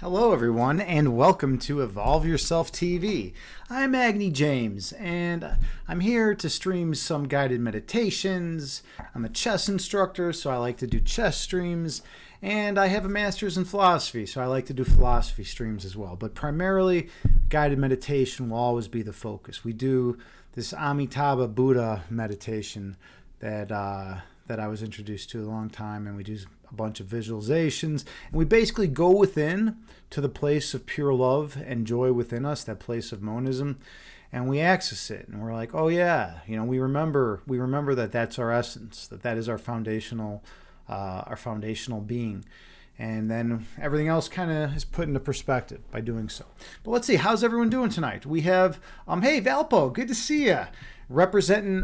Hello, everyone, and welcome to Evolve Yourself TV. I'm Agni James, and I'm here to stream some guided meditations. I'm a chess instructor, so I like to do chess streams, and I have a master's in philosophy, so I like to do philosophy streams as well. But primarily, guided meditation will always be the focus. We do this Amitabha Buddha meditation that I was introduced to a long time, and we do a bunch of visualizations, and we basically go within to the place of pure love and joy within us, that place of monism, and we access it, and we're like, oh yeah, we remember that that's our essence, that is our foundational being. And then everything else kind of is put into perspective by doing so. But let's see, how's everyone doing tonight? We have, hey, Valpo, good to see you.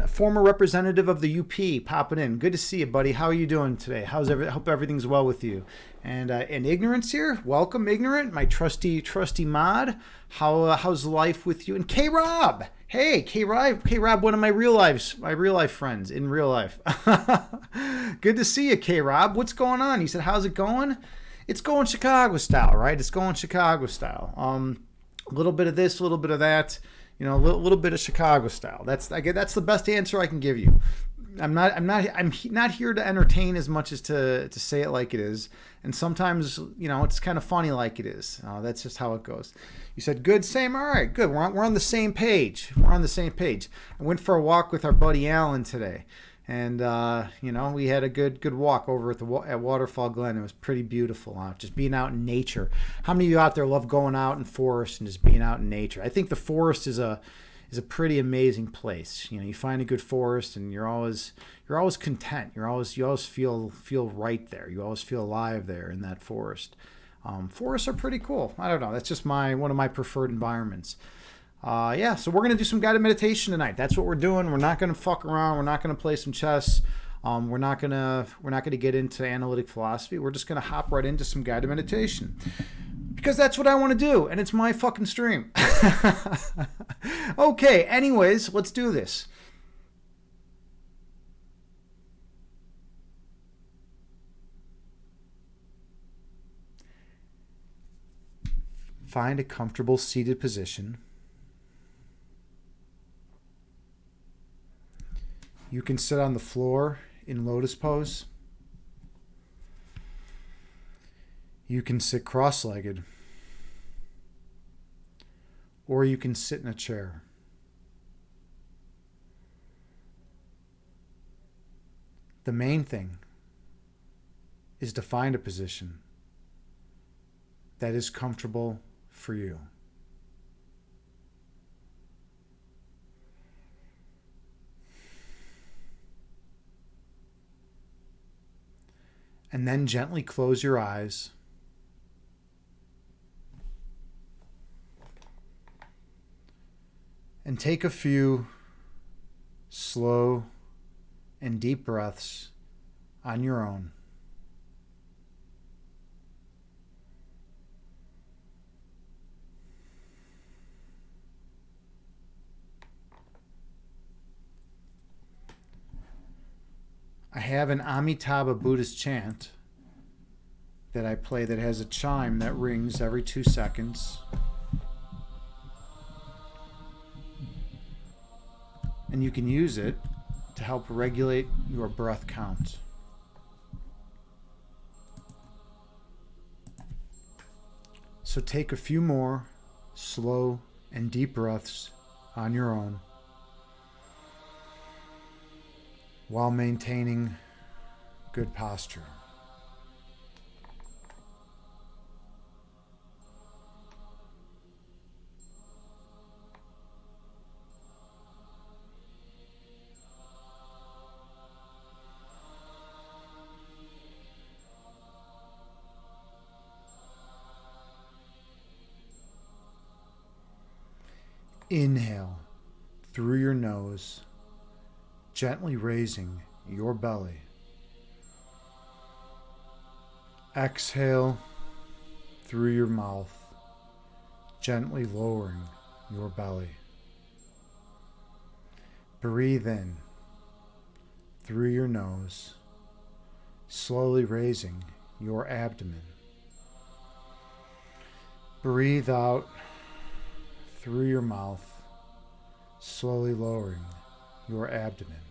Former representative of the UP, popping in. Good to see you, buddy. How are you doing today? Hope everything's well with you. And Ignorance here. Welcome, Ignorant, my trusty mod. How's life with you? And K-Rob. Hey, K-Rob, one of my real life friends in real life. Good to see you, K-Rob. What's going on? He said, how's it going? It's going Chicago style, right? It's going Chicago style. A little bit of this, a little bit of that. A little bit of Chicago style. That's the best answer I can give you. I'm not here to entertain as much as to say it like it is. And sometimes, it's kind of funny like it is. That's just how it goes. You said good, same. All right, good. We're on the same page. I went for a walk with our buddy Alan today. And, we had a good walk over at Waterfall Glen. It was pretty beautiful, just being out in nature. How many of you out there love going out in forest and just being out in nature? I think the forest is a pretty amazing place. You find a good forest and you're always content. You always feel right there. You always feel alive there in that forest. Forests are pretty cool. I don't know. That's just one of my preferred environments. So we're going to do some guided meditation tonight. That's what we're doing. We're not going to fuck around. We're not going to play some chess. We're not going to get into analytic philosophy. We're just going to hop right into some guided meditation. Because that's what I want to do, and it's my fucking stream. Okay, anyways, let's do this. Find a comfortable seated position. You can sit on the floor in lotus pose. You can sit cross-legged. Or you can sit in a chair. The main thing is to find a position that is comfortable for you. And then gently close your eyes. And take a few slow and deep breaths on your own. I have an Amitabha Buddhist chant that I play that has a chime that rings every 2 seconds. And you can use it to help regulate your breath count. So take a few more slow and deep breaths on your own, while maintaining good posture. Inhale through your nose, gently raising your belly. Exhale through your mouth, gently lowering your belly. Breathe in through your nose, slowly raising your abdomen. Breathe out through your mouth, slowly lowering your abdomen.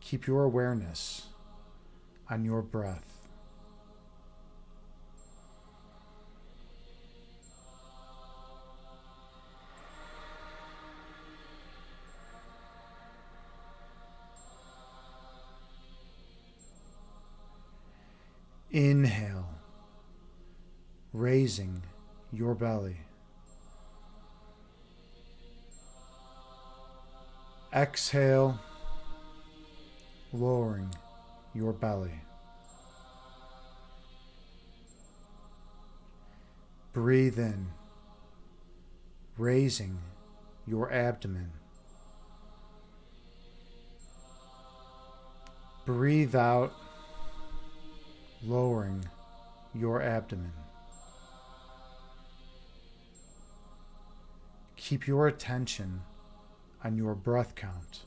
Keep your awareness on your breath. Inhale, raising your belly. Exhale, lowering your belly. Breathe in, raising your abdomen. Breathe out, lowering your abdomen. Keep your attention on your breath count.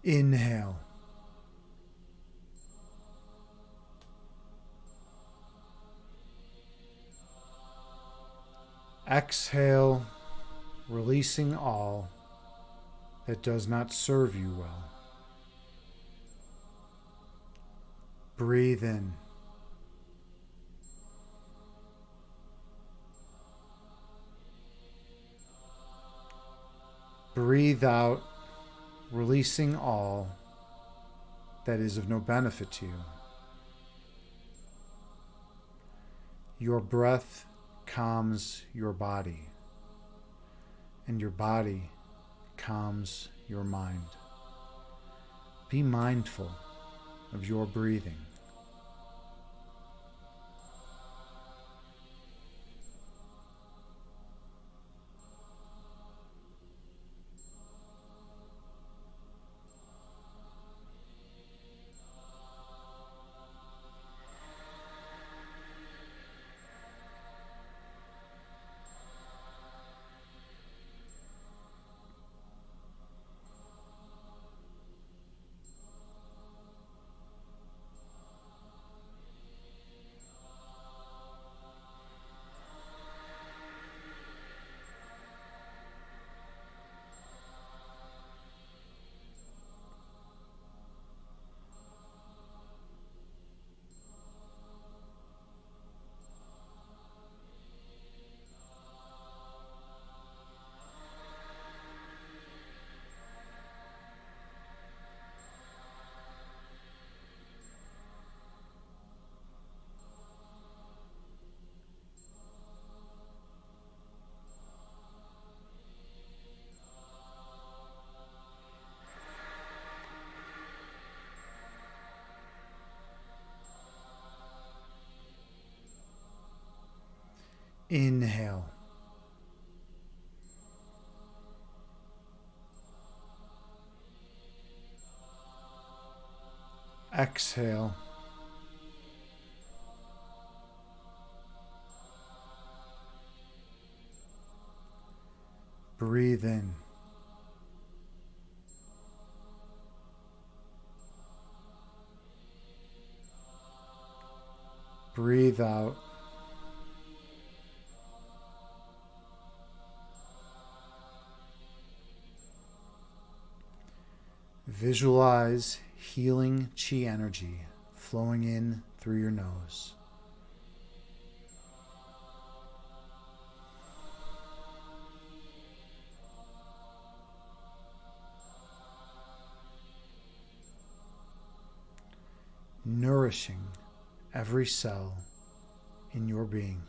Inhale. Exhale, releasing all that does not serve you well. Breathe in. Breathe out, releasing all that is of no benefit to you. Your breath calms your body, and your body calms your mind. Be mindful of your breathing. Inhale. Exhale. Breathe in. Breathe out. Visualize healing chi energy flowing in through your nose. Nourishing every cell in your being.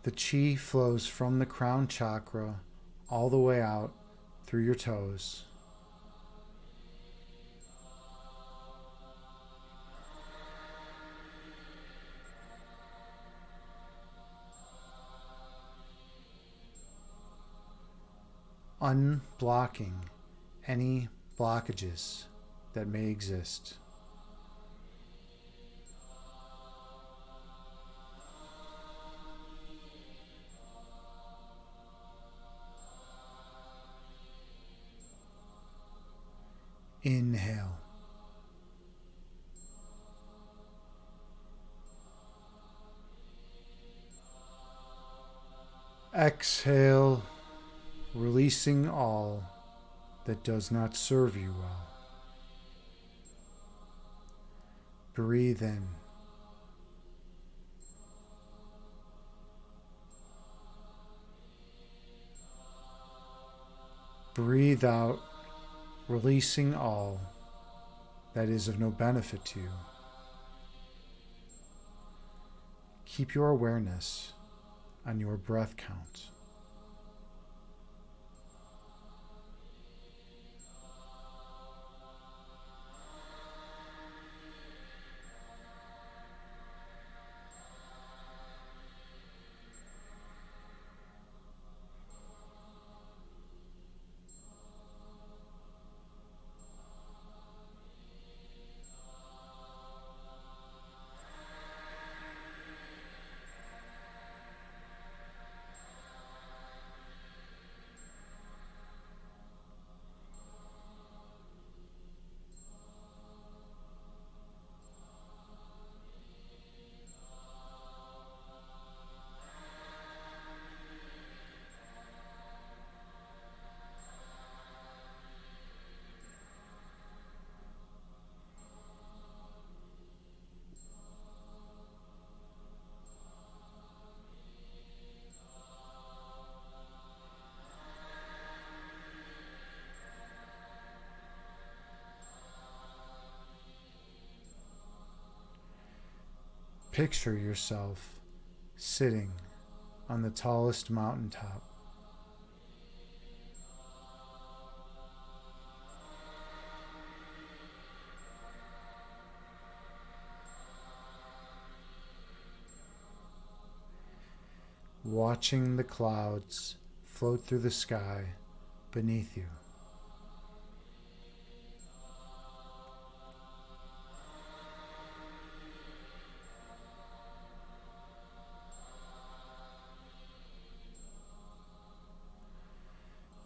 The chi flows from the crown chakra all the way out through your toes. unblocking any blockages that may exist. Inhale. Exhale, releasing all that does not serve you well. Breathe in. Breathe out, releasing all that is of no benefit to you. Keep your awareness on your breath count. Picture yourself sitting on the tallest mountaintop. Watching the clouds float through the sky beneath you.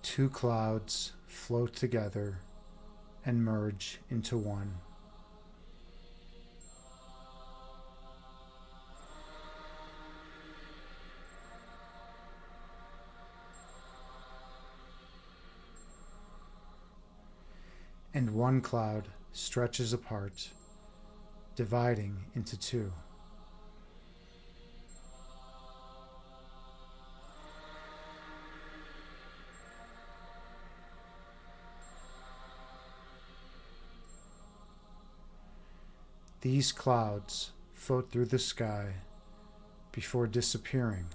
Two clouds float together and merge into one. And one cloud stretches apart, dividing into two. These clouds float through the sky before disappearing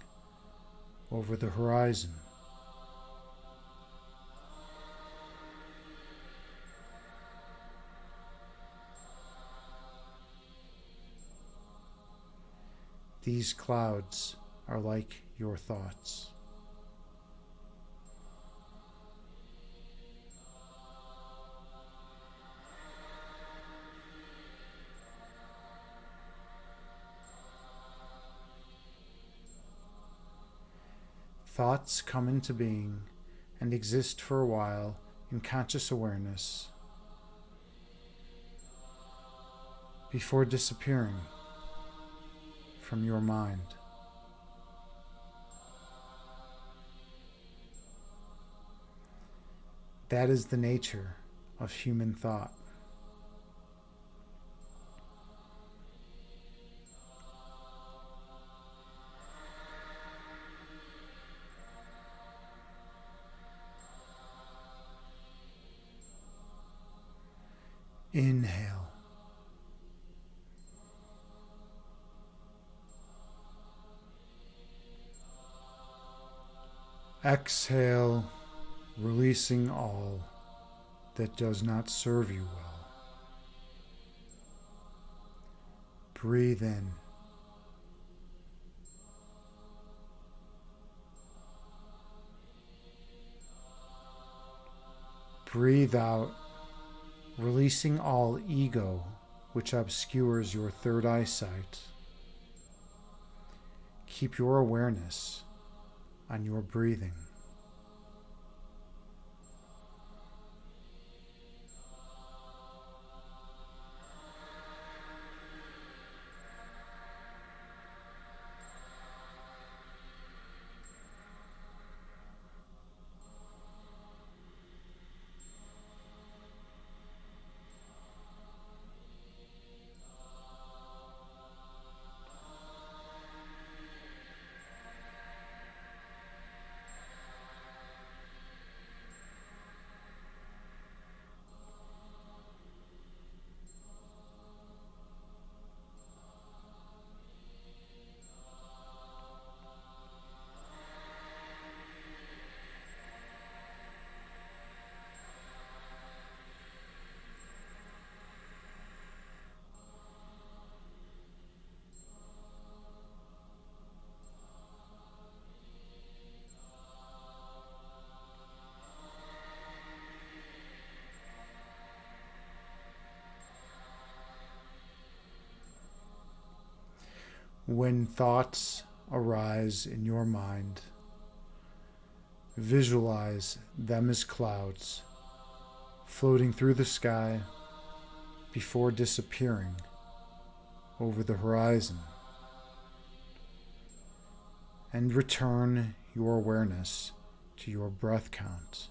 over the horizon. These clouds are like your thoughts. Thoughts come into being and exist for a while in conscious awareness before disappearing from your mind. That is the nature of human thought. Inhale. Exhale, releasing all that does not serve you well. Breathe in. Breathe out, releasing all ego which obscures your third eyesight. Keep your awareness on your breathing. When thoughts arise in your mind, visualize them as clouds floating through the sky before disappearing over the horizon, and return your awareness to your breath count.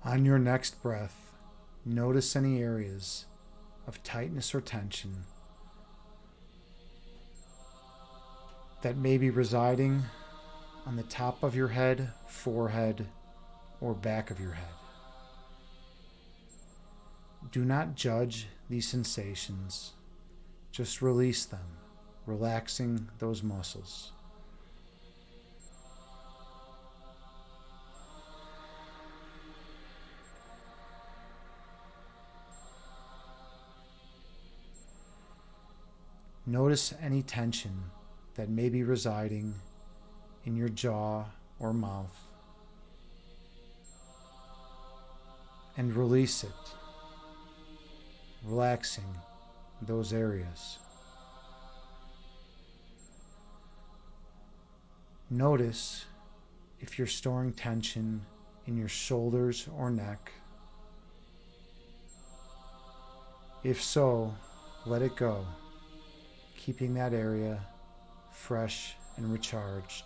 On your next breath, notice any areas of tightness or tension that may be residing on the top of your head, forehead, or back of your head. Do not judge these sensations, just release them, relaxing those muscles. Notice any tension that may be residing in your jaw or mouth, and release it, relaxing those areas. Notice if you're storing tension in your shoulders or neck. If so, let it go, keeping that area fresh and recharged.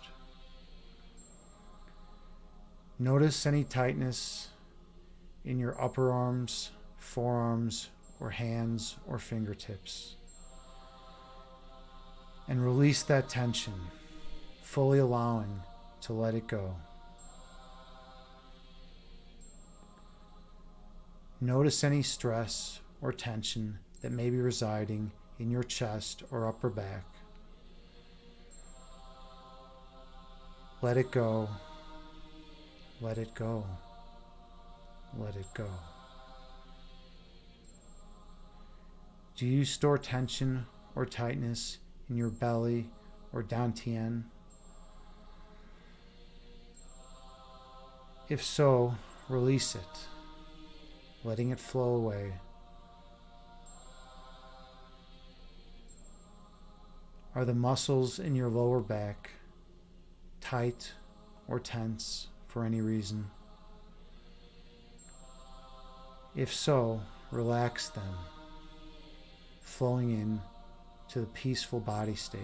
Notice any tightness in your upper arms, forearms, or hands or fingertips. And release that tension, fully allowing to let it go. Notice any stress or tension that may be residing in your chest or upper back. Let it go. Let it go. Let it go. Do you store tension or tightness in your belly or dantian? If so, release it, letting it flow away. Are the muscles in your lower back tight or tense for any reason? If so, relax them, flowing in to the peaceful body state.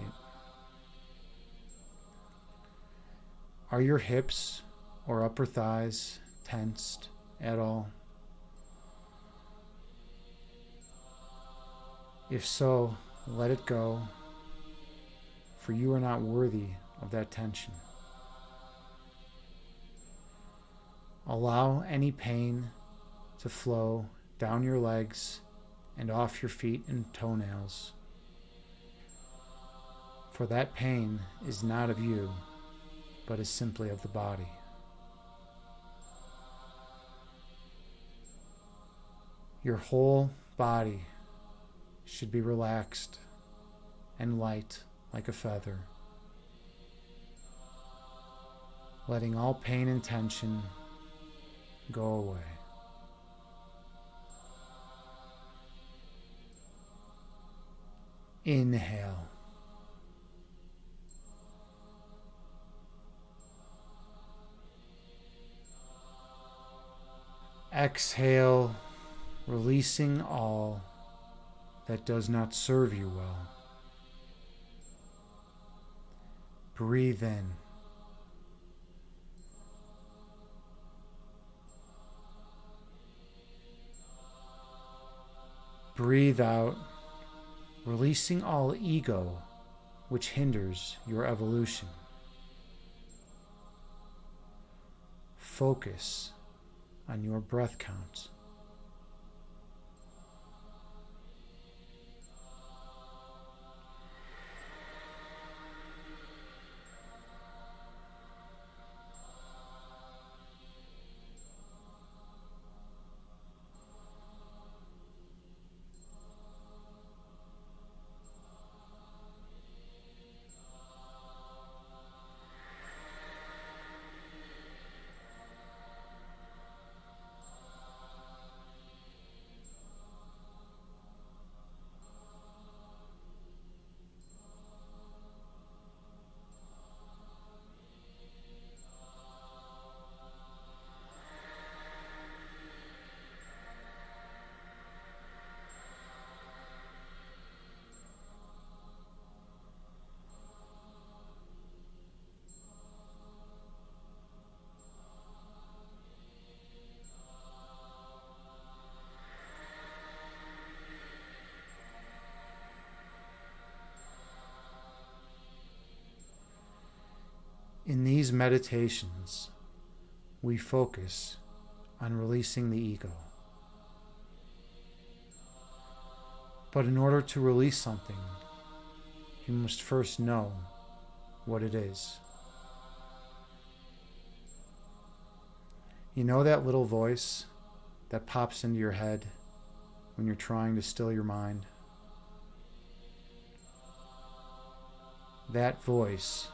Are your hips or upper thighs tensed at all? If so, let it go, for you are not worthy of that tension. Allow any pain to flow down your legs and off your feet and toenails, for that pain is not of you, but is simply of the body. Your whole body should be relaxed and light like a feather, letting all pain and tension go away. Inhale. Exhale, releasing all that does not serve you well. Breathe in. Breathe out, releasing all ego which hinders your evolution. Focus on your breath count. In these meditations, we focus on releasing the ego. But in order to release something, you must first know what it is. You know that little voice that pops into your head when you're trying to still your mind? That voice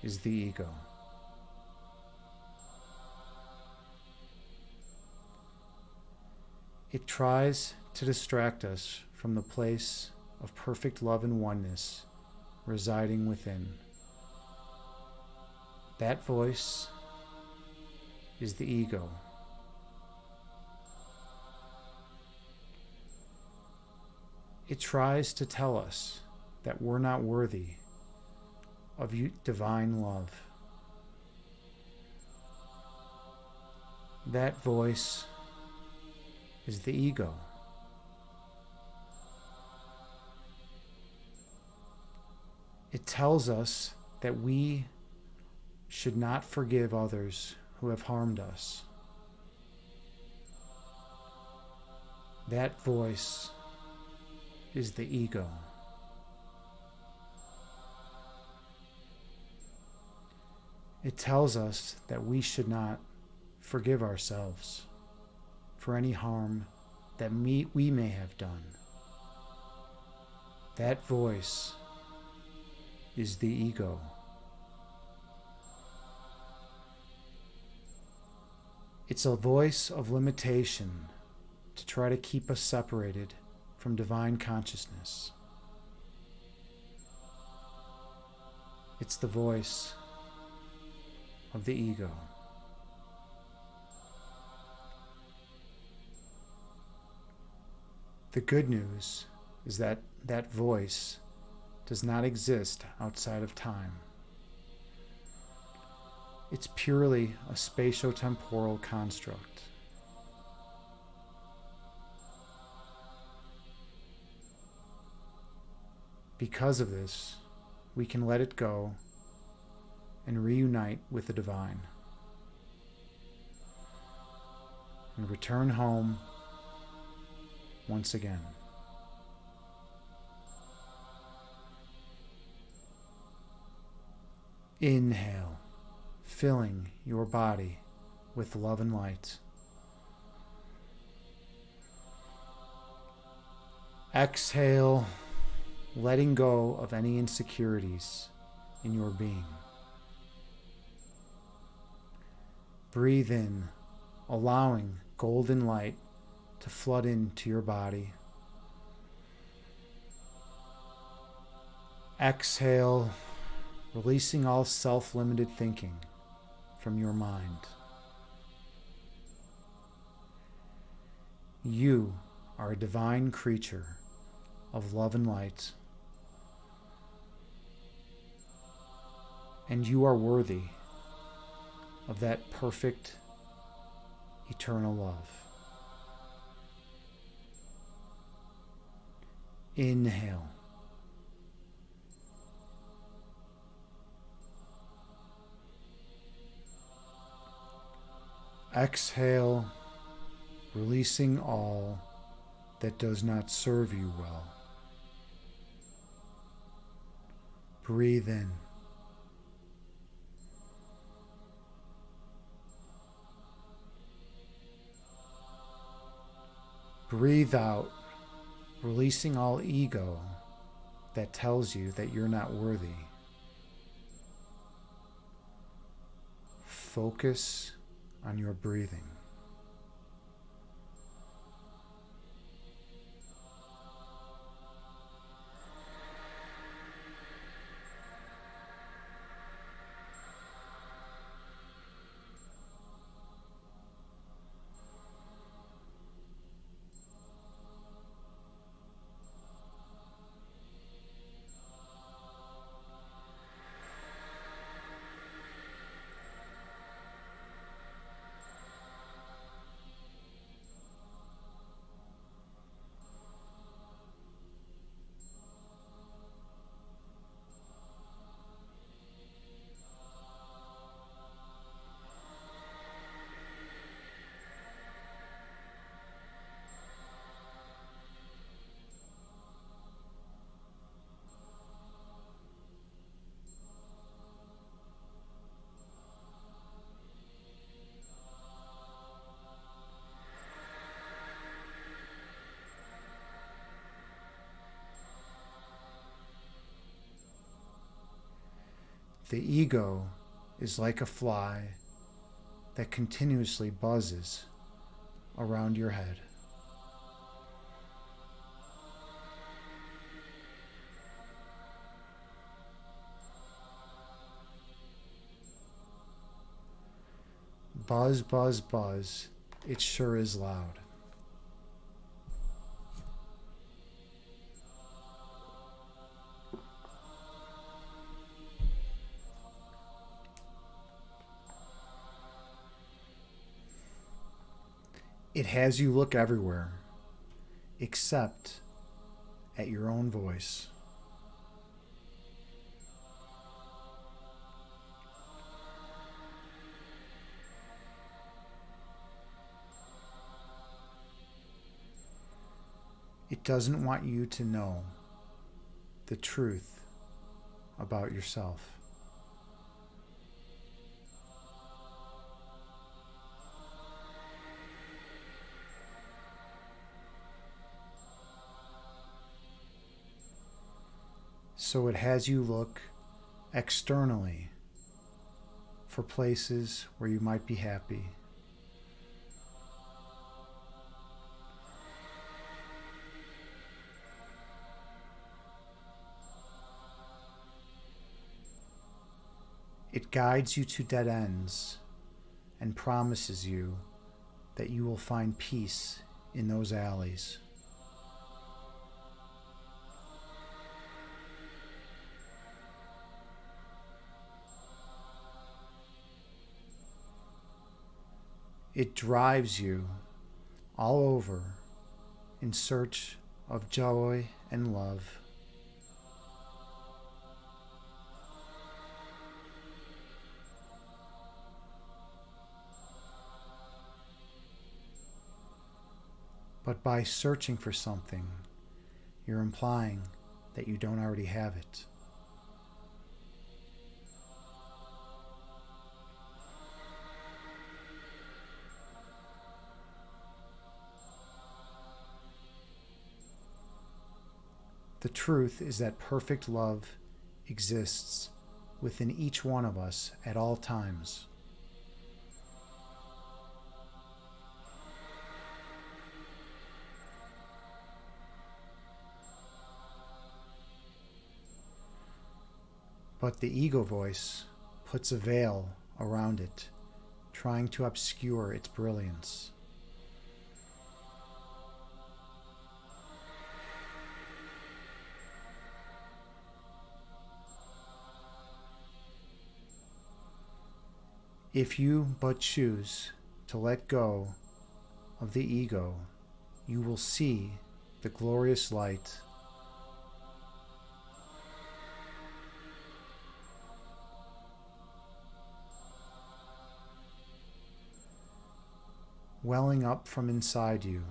is the ego. It tries to distract us from the place of perfect love and oneness residing within. That voice is the ego. It tries to tell us that we're not worthy of divine love. That voice is the ego. It tells us that we should not forgive others who have harmed us. That voice is the ego. It tells us that we should not forgive ourselves for any harm that we may have done. That voice is the ego. It's a voice of limitation to try to keep us separated from divine consciousness. It's the voice of the ego. The good news is that that voice does not exist outside of time. It's purely a spatio-temporal construct. Because of this, we can let it go and reunite with the divine and return home once again. Inhale, filling your body with love and light. Exhale, letting go of any insecurities in your being. Breathe in, allowing golden light to flood into your body. Exhale, releasing all self-limited thinking from your mind. You are a divine creature of love and light, and you are worthy of that perfect, eternal love. Inhale. Exhale, releasing all that does not serve you well. Breathe in. Breathe out, releasing all ego that tells you that you're not worthy. Focus on your breathing. The ego is like a fly that continuously buzzes around your head. Buzz, buzz, buzz. It sure is loud. It has you look everywhere, except at your own voice. It doesn't want you to know the truth about yourself. So it has you look externally for places where you might be happy. It guides you to dead ends and promises you that you will find peace in those alleys. It drives you all over in search of joy and love. But by searching for something, you're implying that you don't already have it. The truth is that perfect love exists within each one of us at all times. But the ego voice puts a veil around it, trying to obscure its brilliance. If you but choose to let go of the ego, you will see the glorious light welling up from inside you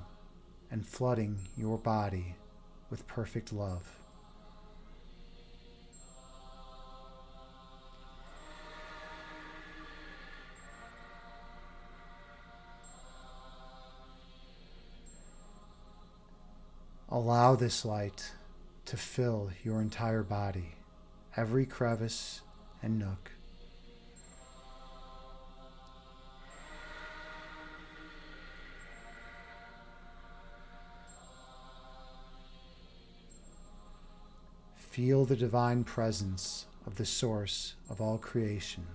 and flooding your body with perfect love. Allow this light to fill your entire body, every crevice and nook. Feel the divine presence of the source of all creation.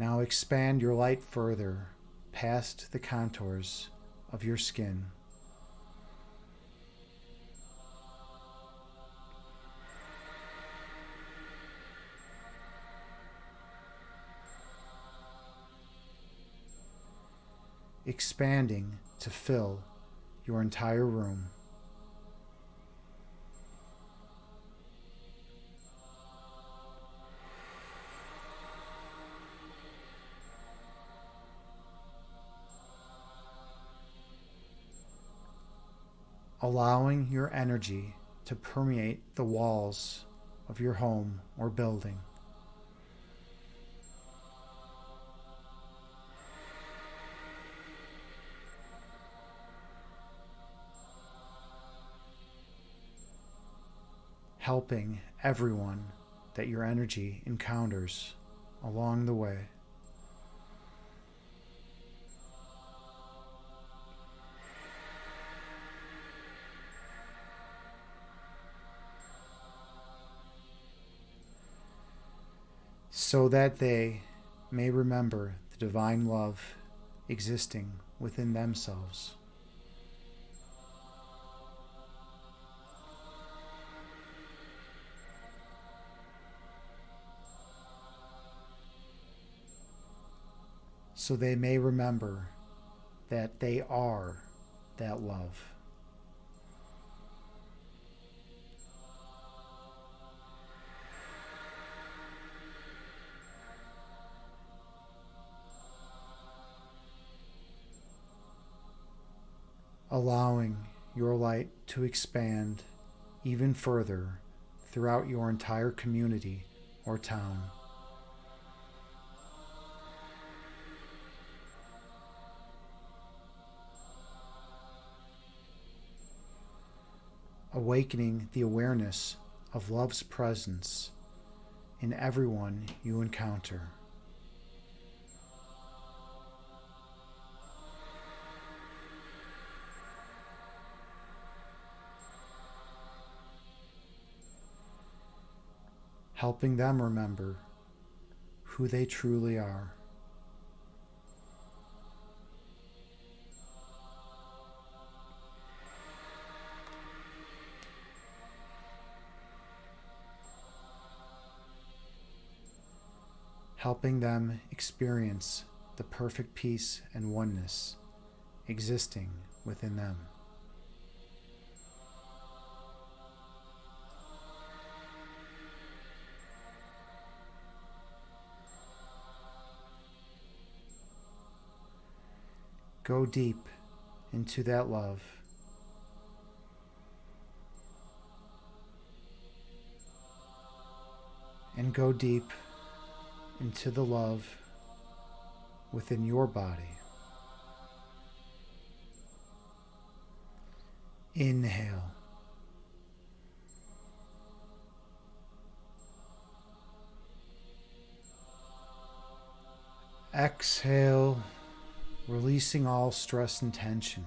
Now expand your light further past the contours of your skin. Expanding to fill your entire room. Allowing your energy to permeate the walls of your home or building. Helping everyone that your energy encounters along the way. So that they may remember the divine love existing within themselves. So they may remember that they are that love. Allowing your light to expand even further throughout your entire community or town. Awakening the awareness of love's presence in everyone you encounter. Helping them remember who they truly are. Helping them experience the perfect peace and oneness existing within them. Go deep into that love. And go deep into the love within your body. Inhale. Exhale, releasing all stress and tension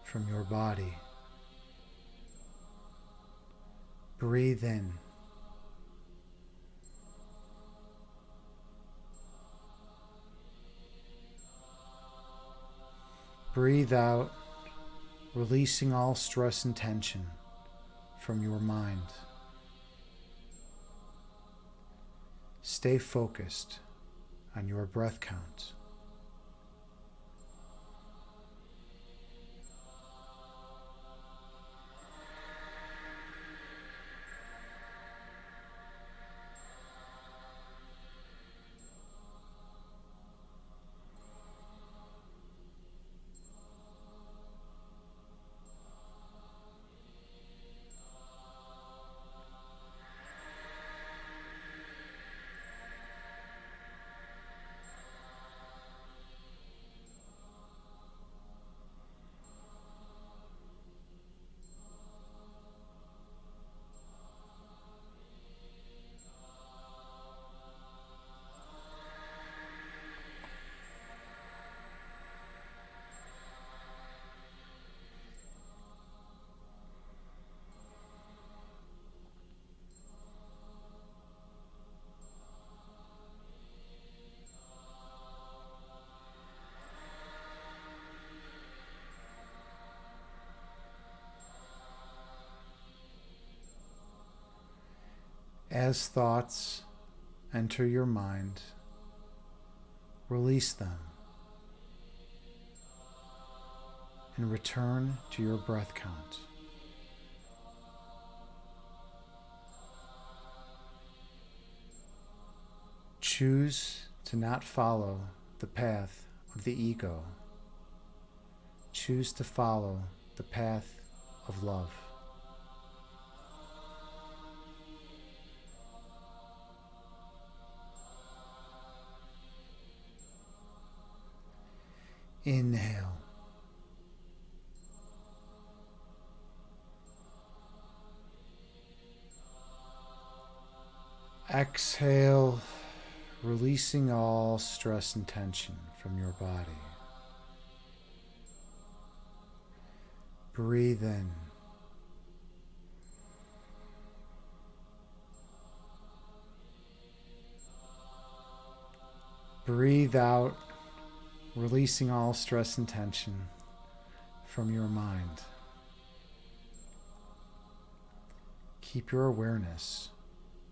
from your body. Breathe in. Breathe out, releasing all stress and tension from your mind. Stay focused on your breath count. As thoughts enter your mind, release them and return to your breath count. Choose to not follow the path of the ego. Choose to follow the path of love. Inhale. Exhale, releasing all stress and tension from your body. Breathe in. Breathe out, releasing all stress and tension from your mind. Keep your awareness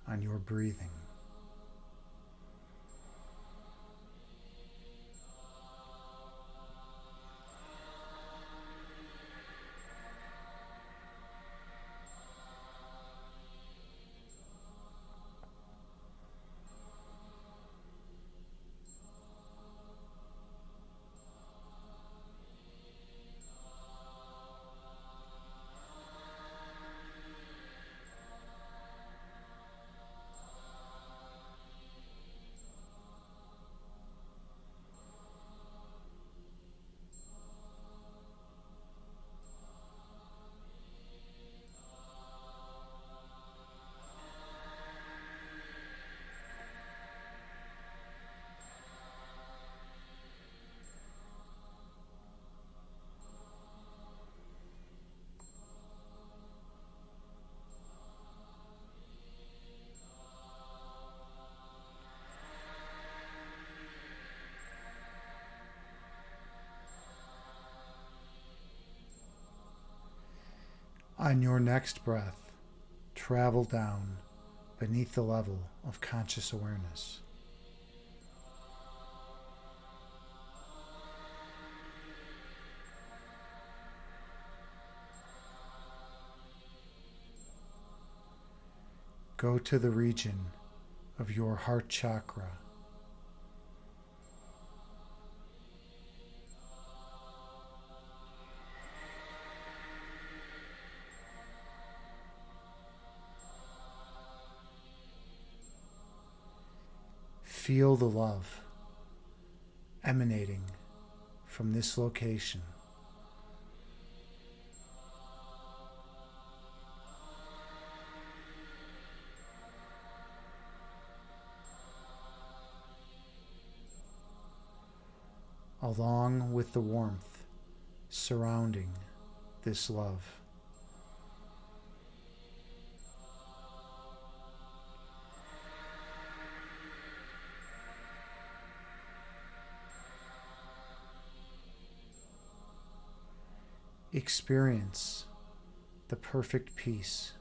on your breathing. On your next breath, travel down beneath the level of conscious awareness. Go to the region of your heart chakra. Feel the love emanating from this location. Along with the warmth surrounding this love. Experience the perfect peace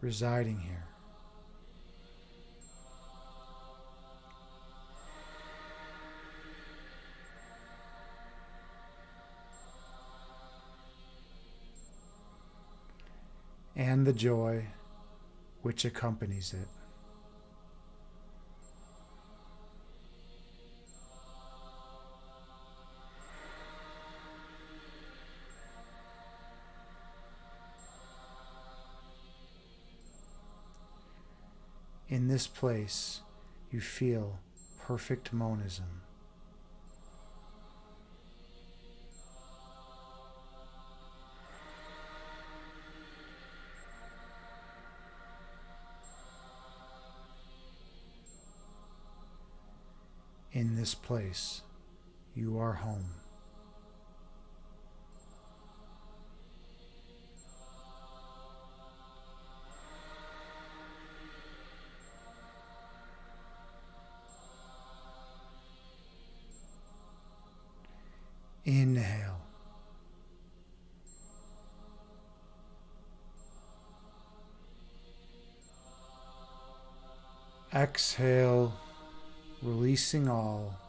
residing here. And the joy which accompanies it. In this place, you feel perfect monism. In this place, you are home. Inhale. Exhale, releasing all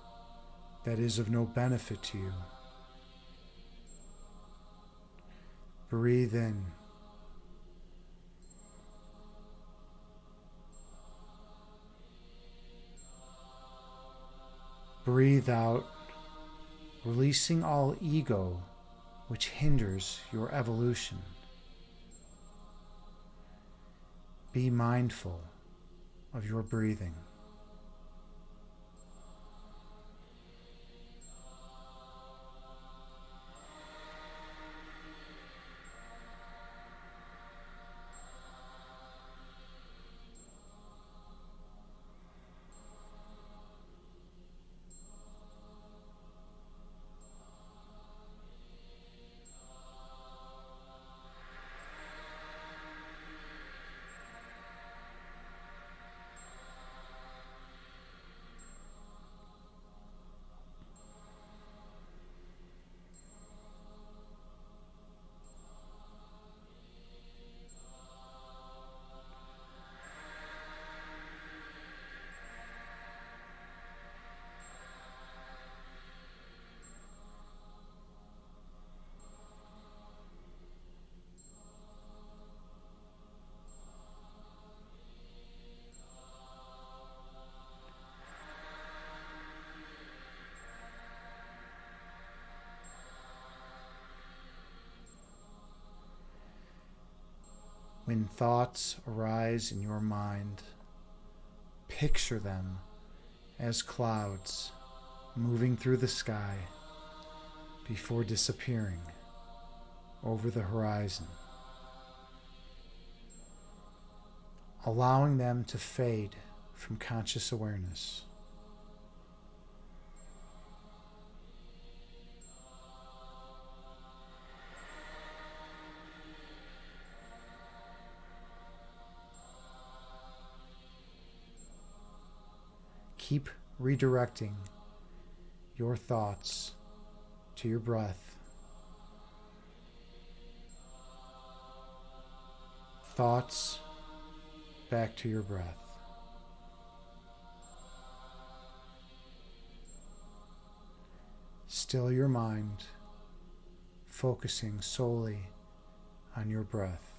that is of no benefit to you. Breathe in. Breathe out, releasing all ego which hinders your evolution. Be mindful of your breathing. When thoughts arise in your mind, picture them as clouds moving through the sky before disappearing over the horizon, allowing them to fade from conscious awareness. Keep redirecting your thoughts to your breath. thoughts back to your breath. Still your mind, focusing solely on your breath.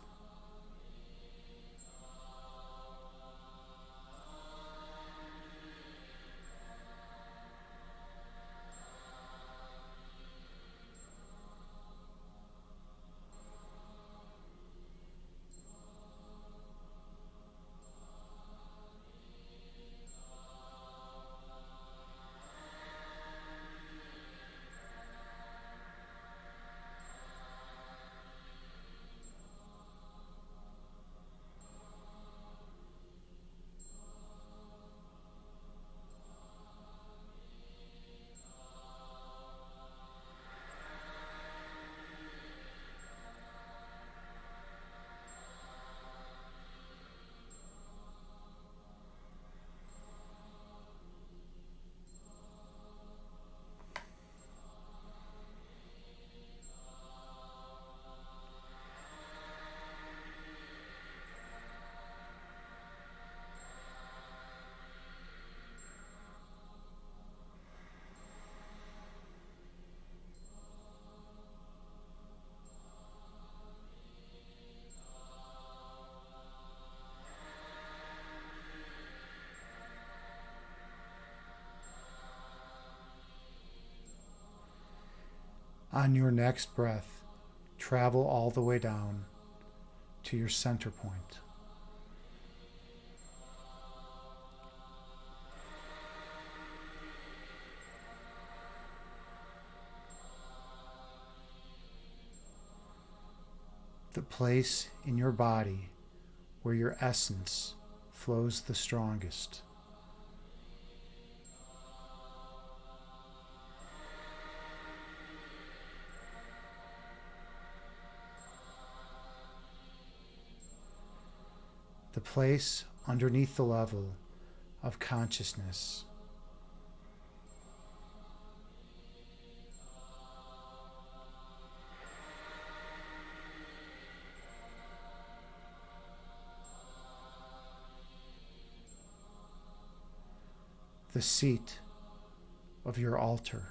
On your next breath, travel all the way down to your center point. The place in your body where your essence flows the strongest. The place underneath the level of consciousness. The seat of your altar.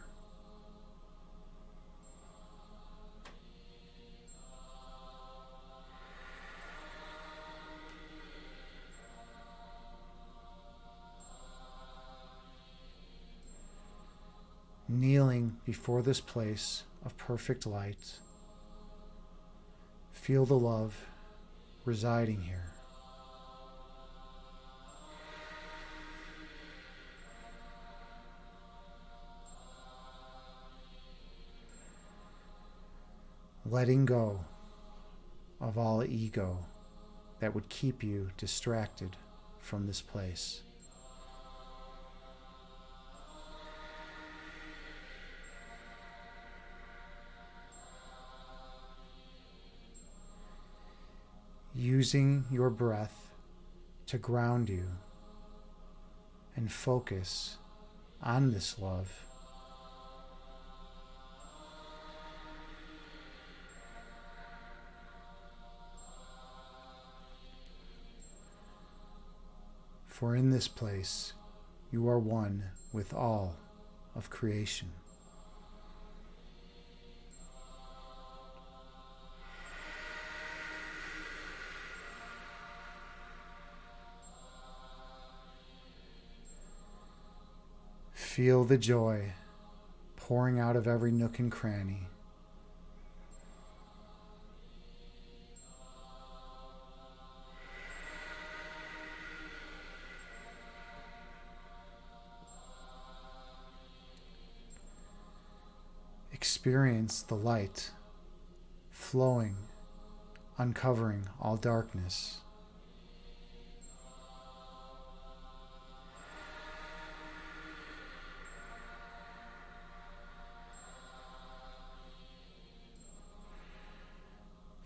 Kneeling before this place of perfect light, feel the love residing here. Letting go of all ego that would keep you distracted from this place. Using your breath to ground you and focus on this love. For in this place, you are one with all of creation. Feel the joy pouring out of every nook and cranny. Experience the light flowing, uncovering all darkness.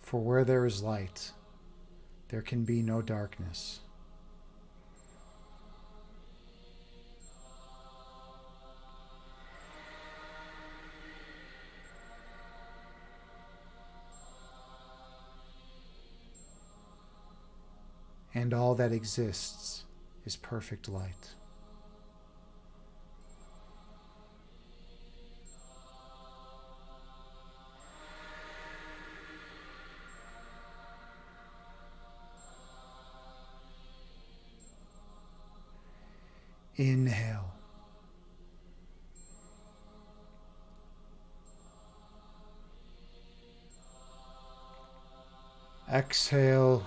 For where there is light, there can be no darkness. and all that exists is perfect light. Inhale. Exhale,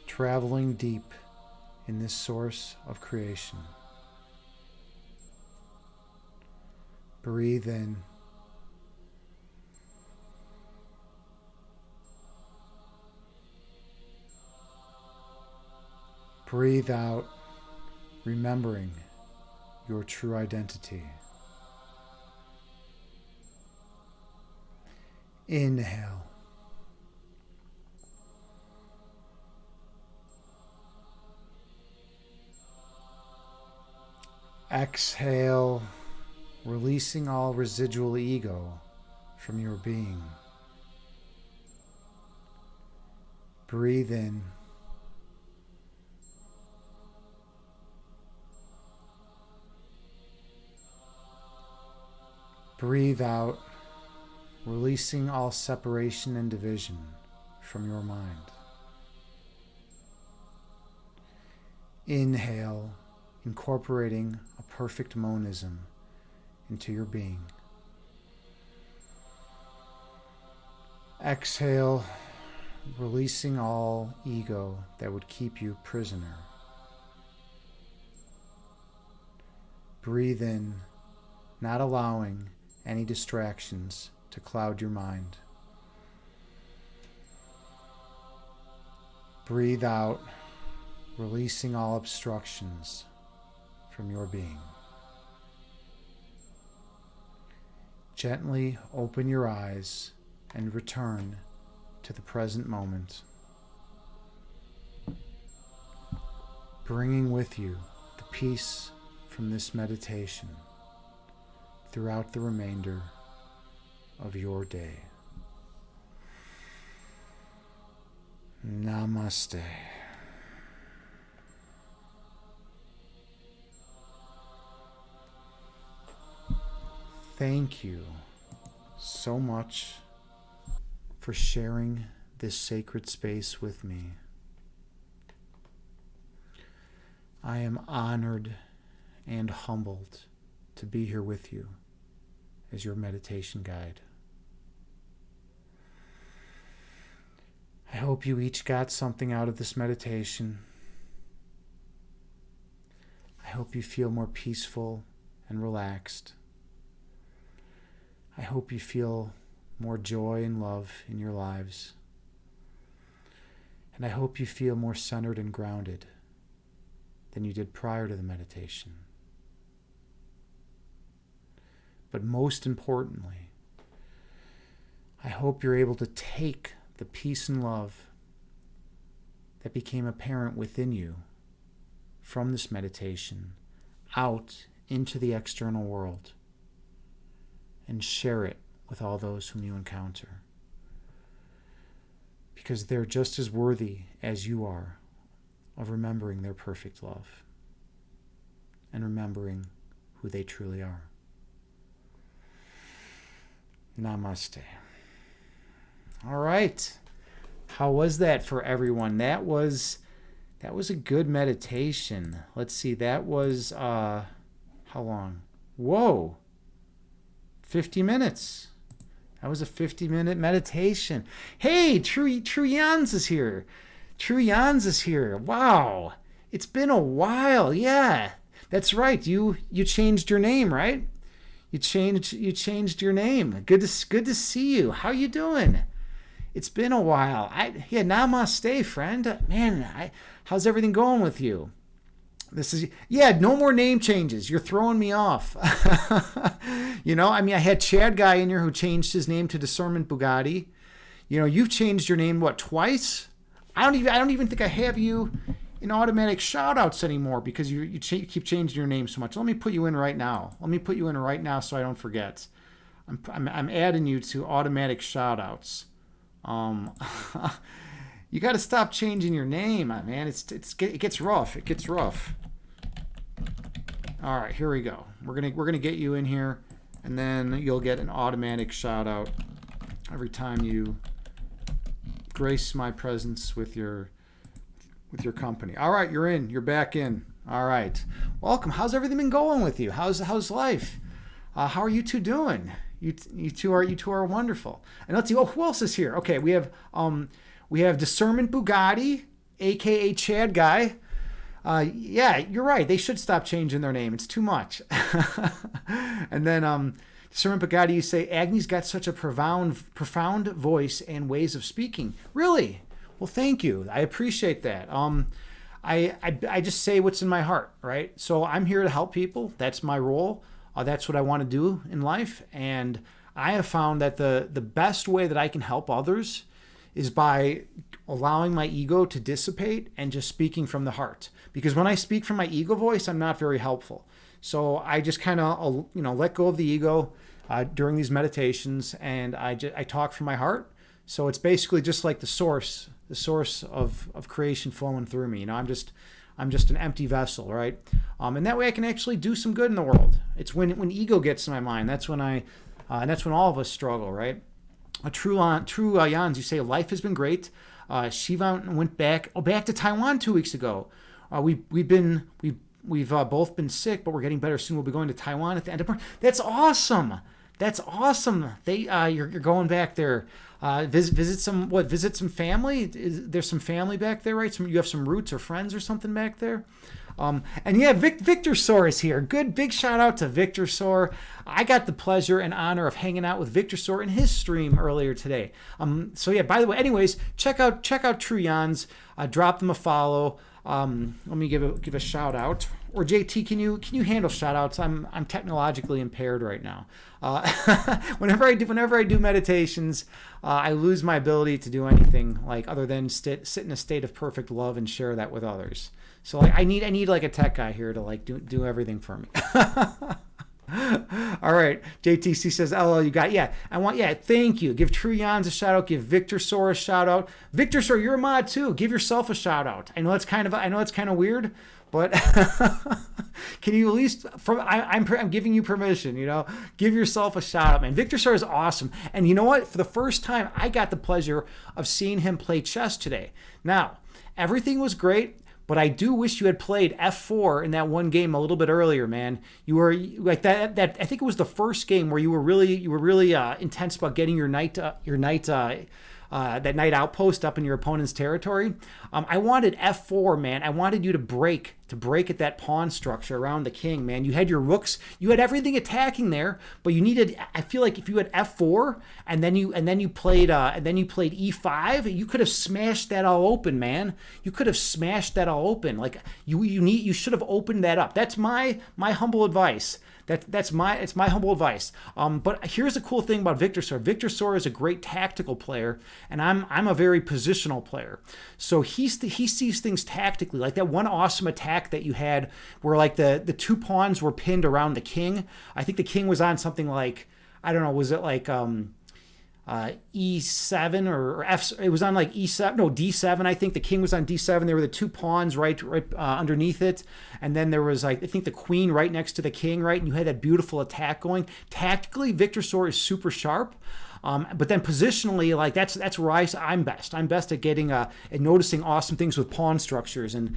traveling deep in this source of creation. Breathe in. Breathe out, remembering your true identity. Inhale. Exhale, releasing all residual ego from your being. Breathe in. Breathe out, releasing all separation and division from your mind. Inhale, incorporating a perfect monism into your being. Exhale, releasing all ego that would keep you prisoner. Breathe in, not allowing any distractions to cloud your mind. Breathe out, releasing all obstructions from your being. Gently open your eyes and return to the present moment, bringing with you the peace from this meditation throughout the remainder of your day. Namaste. Thank you so much for sharing this sacred space with me. I am honored and humbled to be here with you as your meditation guide. I hope you each got something out of this meditation. I hope you feel more peaceful and relaxed. I hope you feel more joy and love in your lives. And I hope you feel more centered and grounded than you did prior to the meditation. But most importantly, I hope you're able to take the peace and love that became apparent within you from this meditation out into the external world and share it with all those whom you encounter. Because they're just as worthy as you are of remembering their perfect love and remembering who they truly are. Namaste. All right. How was that for everyone? That was a good meditation. Let's see. That was how long? Whoa. 50 minutes. That was a 50-minute meditation. Hey, True Jans is here. True Jans is here. Wow. It's been a while. Yeah. That's right. You changed your name, right? You changed your name. Good to see you. How you doing? It's been a while. Namaste, friend. Man, how's everything going with you? No more name changes. You're throwing me off. I had Chad Guy in here who changed his name to Discernment Bugatti. You've changed your name, I don't even think I have you in automatic shout outs anymore because you keep changing your name so much. Let me put you in right now. So I don't forget. I'm adding you to automatic shout outs. You got to stop changing your name, man. It gets rough. It gets rough. All right, here we go. We're gonna get you in here, and then you'll get an automatic shout out every time you grace my presence with your company. All right, you're in. You're back in. All right, welcome. How's everything been going with you? How's life? How are you two doing? You two are wonderful. And let's see. Oh, who else is here? Okay, we have Discernment Bugatti, aka Chad Guy. Yeah, you're right. They should stop changing their name. It's too much. And then Discernment Bugatti, you say Agni's got such a profound voice and ways of speaking. Really? Well, thank you. I appreciate that. I just say what's in my heart, right? So I'm here to help people. That's my role. That's what I want to do in life. And I have found that the best way that I can help others is by allowing my ego to dissipate and just speaking from the heart. Because when I speak from my ego voice, I'm not very helpful. So I just kind of, let go of the ego during these meditations, and I talk from my heart. So it's basically just like the source of creation flowing through me. I'm just an empty vessel, right? And that way I can actually do some good in the world. It's when ego gets in my mind, that's when and that's when all of us struggle, right? True Jans, you say life has been great. Shiva went back to Taiwan 2 weeks ago. We've both been sick, but we're getting better soon. We'll be going to Taiwan at the end of March. That's awesome. That's awesome. You're going back there. Visit some family. There's some family back there, right? You have some roots or friends or something back there. And yeah, Victor Soar is here. Good big shout out to Victor Soar. I got the pleasure and honor of hanging out with Victor Soar in his stream earlier today. So yeah, by the way, anyways, check out True Jans. Drop them a follow. Let me give a shout out. Or JT, can you handle shout outs? I'm technologically impaired right now. Whenever I do meditations, I lose my ability to do anything like other than sit in a state of perfect love and share that with others. So like I need like a tech guy here to like do everything for me. All right, JTC says, "LL, you got thank you. Give True Jans a shout out. Give Victor Soar a shout out. Victor Soar, you're a mod too. Give yourself a shout out. I know it's kind of weird, but can you at least I'm giving you permission, give yourself a shout out, man. Victor Soar is awesome. And you know what? For the first time, I got the pleasure of seeing him play chess today. Now, everything was great. But I do wish you had played F4 in that one game a little bit earlier, man. You were like that. I think it was the first game where you were really intense about getting your knight that knight outpost up in your opponent's territory. I wanted F4, man. I wanted you to break at that pawn structure around the king, man. You had your rooks, you had everything attacking there, but you needed. I feel like if you had F4 and then you played E5, you could have smashed that all open, man. You could have smashed that all open. Like you should have opened that up. That's my humble advice. It's my humble advice. But here's the cool thing about Victor Soar. Victor Soar is a great tactical player, and I'm a very positional player. So he sees things tactically. Like that one awesome attack that you had where like the two pawns were pinned around the king. I think the king was on something like, I don't know, was it like E7 or F? It was on like E7, no, D7. I think the king was on D7. There were the two pawns right underneath it, and then there was like I think the queen right next to the king, right, and you had that beautiful attack going. Tactically, Victor Soar is super sharp. But then positionally, like that's where I'm best. I'm best at getting at noticing awesome things with pawn structures and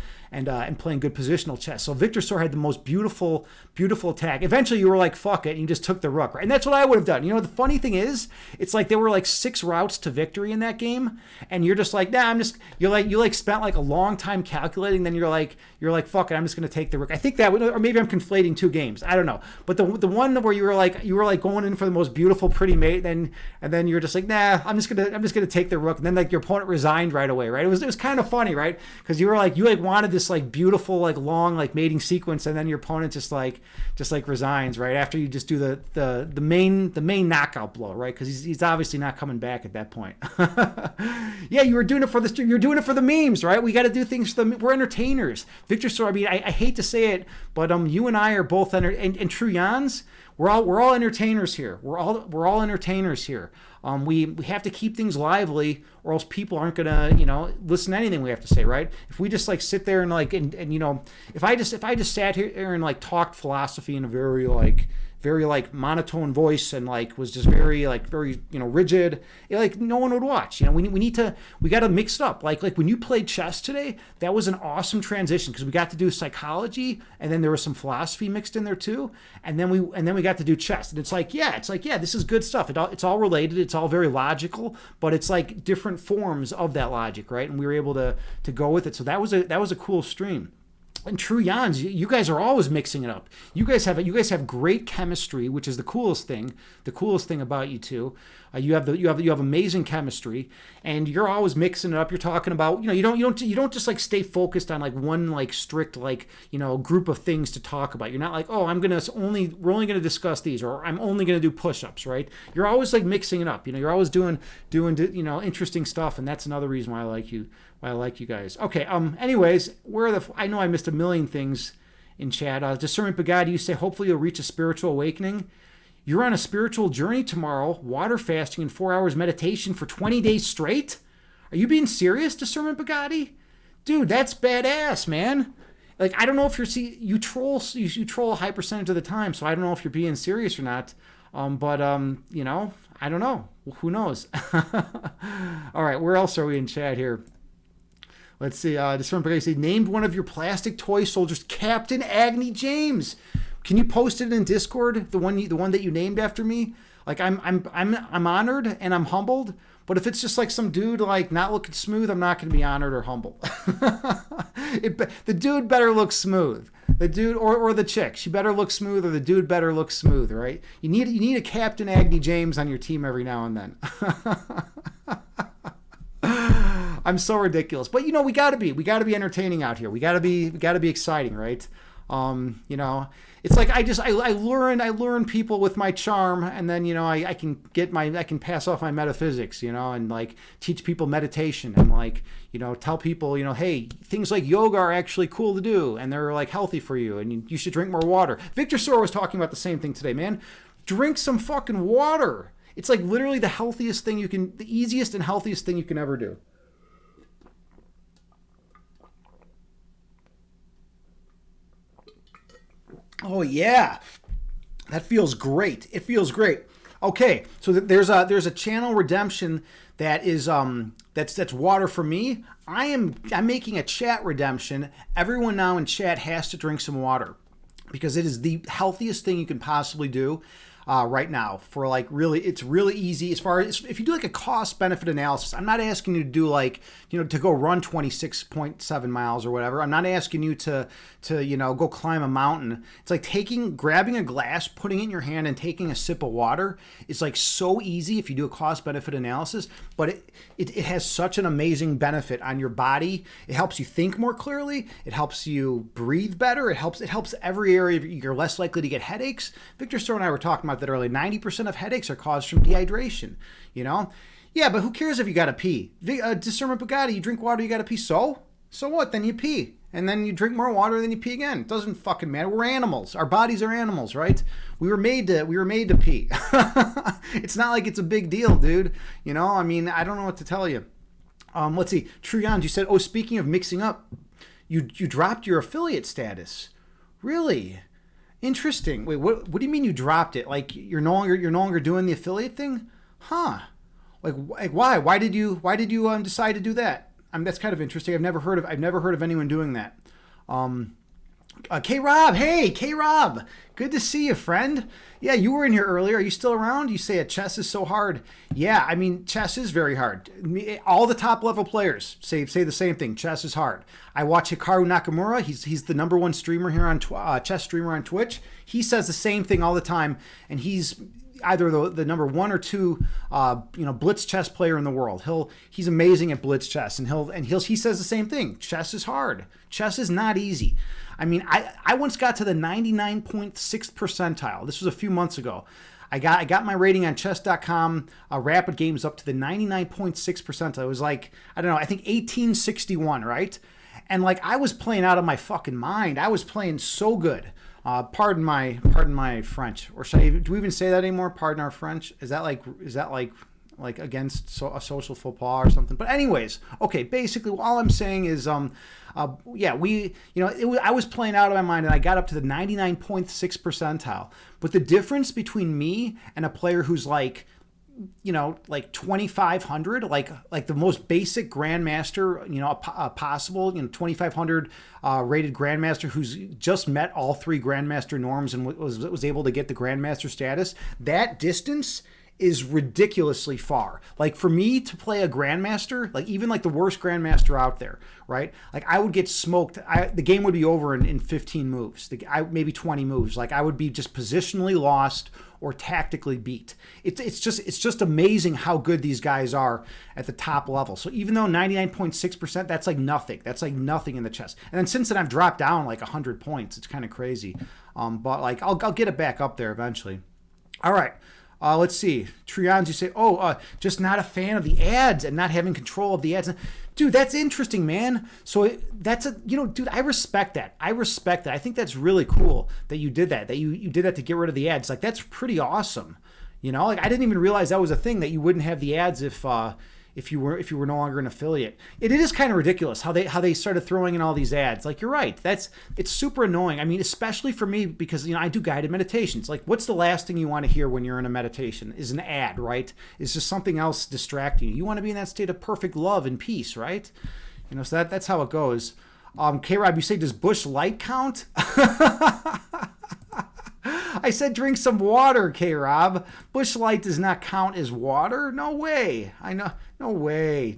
playing good positional chess. So Victor Soar had the most beautiful attack. Eventually, you were like, "Fuck it," and you just took the rook, right? And that's what I would have done. The funny thing is, it's like there were like 6 routes to victory in that game, and you're just like, "Nah, you spent like a long time calculating." Then you're like, "Fuck it, I'm just gonna take the rook." I think that, or maybe I'm conflating 2 games. I don't know. But the one where you were like going in for the most beautiful, pretty mate, and then you're just like, nah, I'm just gonna take the rook, and then like your opponent resigned right away, right? It was kind of funny, right? Because you wanted this like beautiful like long like mating sequence, and then your opponent just like resigns right after you just do the main knockout blow, right? Because he's obviously not coming back at that point. Yeah, you were doing it for the stream. You're doing it for the memes, right? We got to do things for we're entertainers. Victor Soar, I mean, I hate to say it, but you and I are both and True Jans. We're all entertainers here. We're all entertainers here. We have to keep things lively, or else people aren't gonna listen to anything we have to say, right? If we just like sit there and like and if I just sat here and like talked philosophy in a very like monotone voice and like was just very rigid, like no one would watch. We got to mix it up. Like when you played chess today, that was an awesome transition because we got to do psychology and then there was some philosophy mixed in there too, and then we got to do chess, and it's like yeah, this is good stuff. It's all related, it's all very logical, but it's like different forms of that logic, right? And we were able to go with it. So that was a cool stream. And True Jans, you guys are always mixing it up. You guys have great chemistry, which is the coolest thing. The coolest thing about you two, you have amazing chemistry, and you're always mixing it up. You're talking about you don't just like stay focused on like one like strict group of things to talk about. You're not like, oh, we're only gonna discuss these, or I'm only gonna do push-ups, right? You're always like mixing it up. You're always doing interesting stuff, and that's another reason why I like you. I like you guys. Okay. Anyways, I know I missed a million things in chat. Discernment Bugatti, you say hopefully you'll reach a spiritual awakening. You're on a spiritual journey tomorrow. Water fasting and 4 hours meditation for 20 days straight. Are you being serious, Discernment Bugatti? Dude, that's badass, man. Like I don't know if you troll a high percentage of the time, so I don't know if you're being serious or not. But I don't know. Who knows? All right, where else are we in chat here? Let's see. Discernment Bugatti say named one of your plastic toy soldiers Captain Agni James. Can you post it in Discord? The one that you named after me. Like I'm honored and I'm humbled. But if it's just like some dude like not looking smooth, I'm not going to be honored or humbled. The dude better look smooth. The dude or the chick, she better look smooth, or the dude better look smooth, right? You need a Captain Agni James on your team every now and then. I'm so ridiculous, but we gotta be entertaining out here. We gotta be exciting, right? It's like I learn people with my charm, and then I can pass off my metaphysics, and like teach people meditation, and like tell people hey, things like yoga are actually cool to do, and they're like healthy for you, and you should drink more water. Victor Sora was talking about the same thing today, man. Drink some fucking water. It's like literally the easiest and healthiest thing you can ever do. Oh yeah, that feels great. It feels great. Okay, so there's a channel redemption that is that's water for me. I'm making a chat redemption. Everyone now in chat has to drink some water because it is the healthiest thing you can possibly do. Right now for like really, it's really easy as far as if you do like a cost benefit analysis. I'm not asking you to do like, to go run 26.7 miles or whatever. I'm not asking you to go climb a mountain. It's like grabbing a glass, putting it in your hand and taking a sip of water. It's like so easy if you do a cost benefit analysis, but it has such an amazing benefit on your body. It helps you think more clearly. It helps you breathe better. It helps every area. You're less likely to get headaches. Victor Stone and I were talking about that earlier. 90% of headaches are caused from dehydration, Yeah, but who cares if you gotta pee? Discernment Bugatti, you drink water, you gotta pee. So what? Then you pee. And then you drink more water, then you pee again. It doesn't fucking matter. We're animals. Our bodies are animals, right? We were made to pee. It's not like it's a big deal, dude. I don't know what to tell you. Let's see. True Jans, you said, oh, speaking of mixing up, you dropped your affiliate status. Really? Interesting. Wait, what do you mean you dropped it? Like you're no longer doing the affiliate thing? Huh. Like why? Why did you decide to do that? That's kind of interesting. I've never heard of anyone doing that. K-Rob, hey, K-Rob, good to see you, friend. Yeah, you were in here earlier. Are you still around? You say chess is so hard. Yeah, chess is very hard. All the top level players say the same thing. Chess is hard. I watch Hikaru Nakamura. He's the number one streamer here on chess streamer on Twitch. He says the same thing all the time, and he's either the number one or two blitz chess player in the world. He's amazing at blitz chess, and he says the same thing. Chess is hard. Chess is not easy. I once got to the 99.6th percentile. This was a few months ago. I got my rating on chess.com, rapid games up to the 99.6 percentile. It was like, I don't know, I think 1861, right? And like I was playing out of my fucking mind. I was playing so good. Pardon my French, or do we even say that anymore? Pardon our French. Is that like like against a social faux pas or something. But anyways, okay, basically all I'm saying is, yeah, I was playing out of my mind and I got up to the 99.6 percentile. But the difference between me and a player who's like 2,500, like the most basic grandmaster, possible, 2,500 rated grandmaster who's just met all three grandmaster norms and was able to get the grandmaster status. That distance is ridiculously far. Like for me to play a grandmaster, like even like the worst grandmaster out there, right? Like I would get smoked. The game would be over in 15 moves, maybe 20 moves. Like I would be just positionally lost or tactically beat. It's just amazing how good these guys are at the top level. So even though 99.6%, that's like nothing. That's like nothing in the chess. And then since then I've dropped down like 100 points. It's kind of crazy. But like I'll get it back up there eventually. All right. Let's see. Trions, you say, just not a fan of the ads and not having control of the ads. Dude, that's interesting, man. So dude, I respect that. I think that's really cool that you did that you did that to get rid of the ads. Like, that's pretty awesome. Like I didn't even realize that was a thing, that you wouldn't have the ads if you were no longer an affiliate. It is kind of ridiculous how they started throwing in all these ads. Like, you're right. It's super annoying. I mean, especially for me, because I do guided meditations. Like, what's the last thing you want to hear when you're in a meditation? Is an ad, right? Is just something else distracting you. You want to be in that state of perfect love and peace, right? So that's how it goes. K-Rob, you say, does Busch Light count? I said drink some water, K-Rob. Busch Light does not count as water? No way. I know. No way.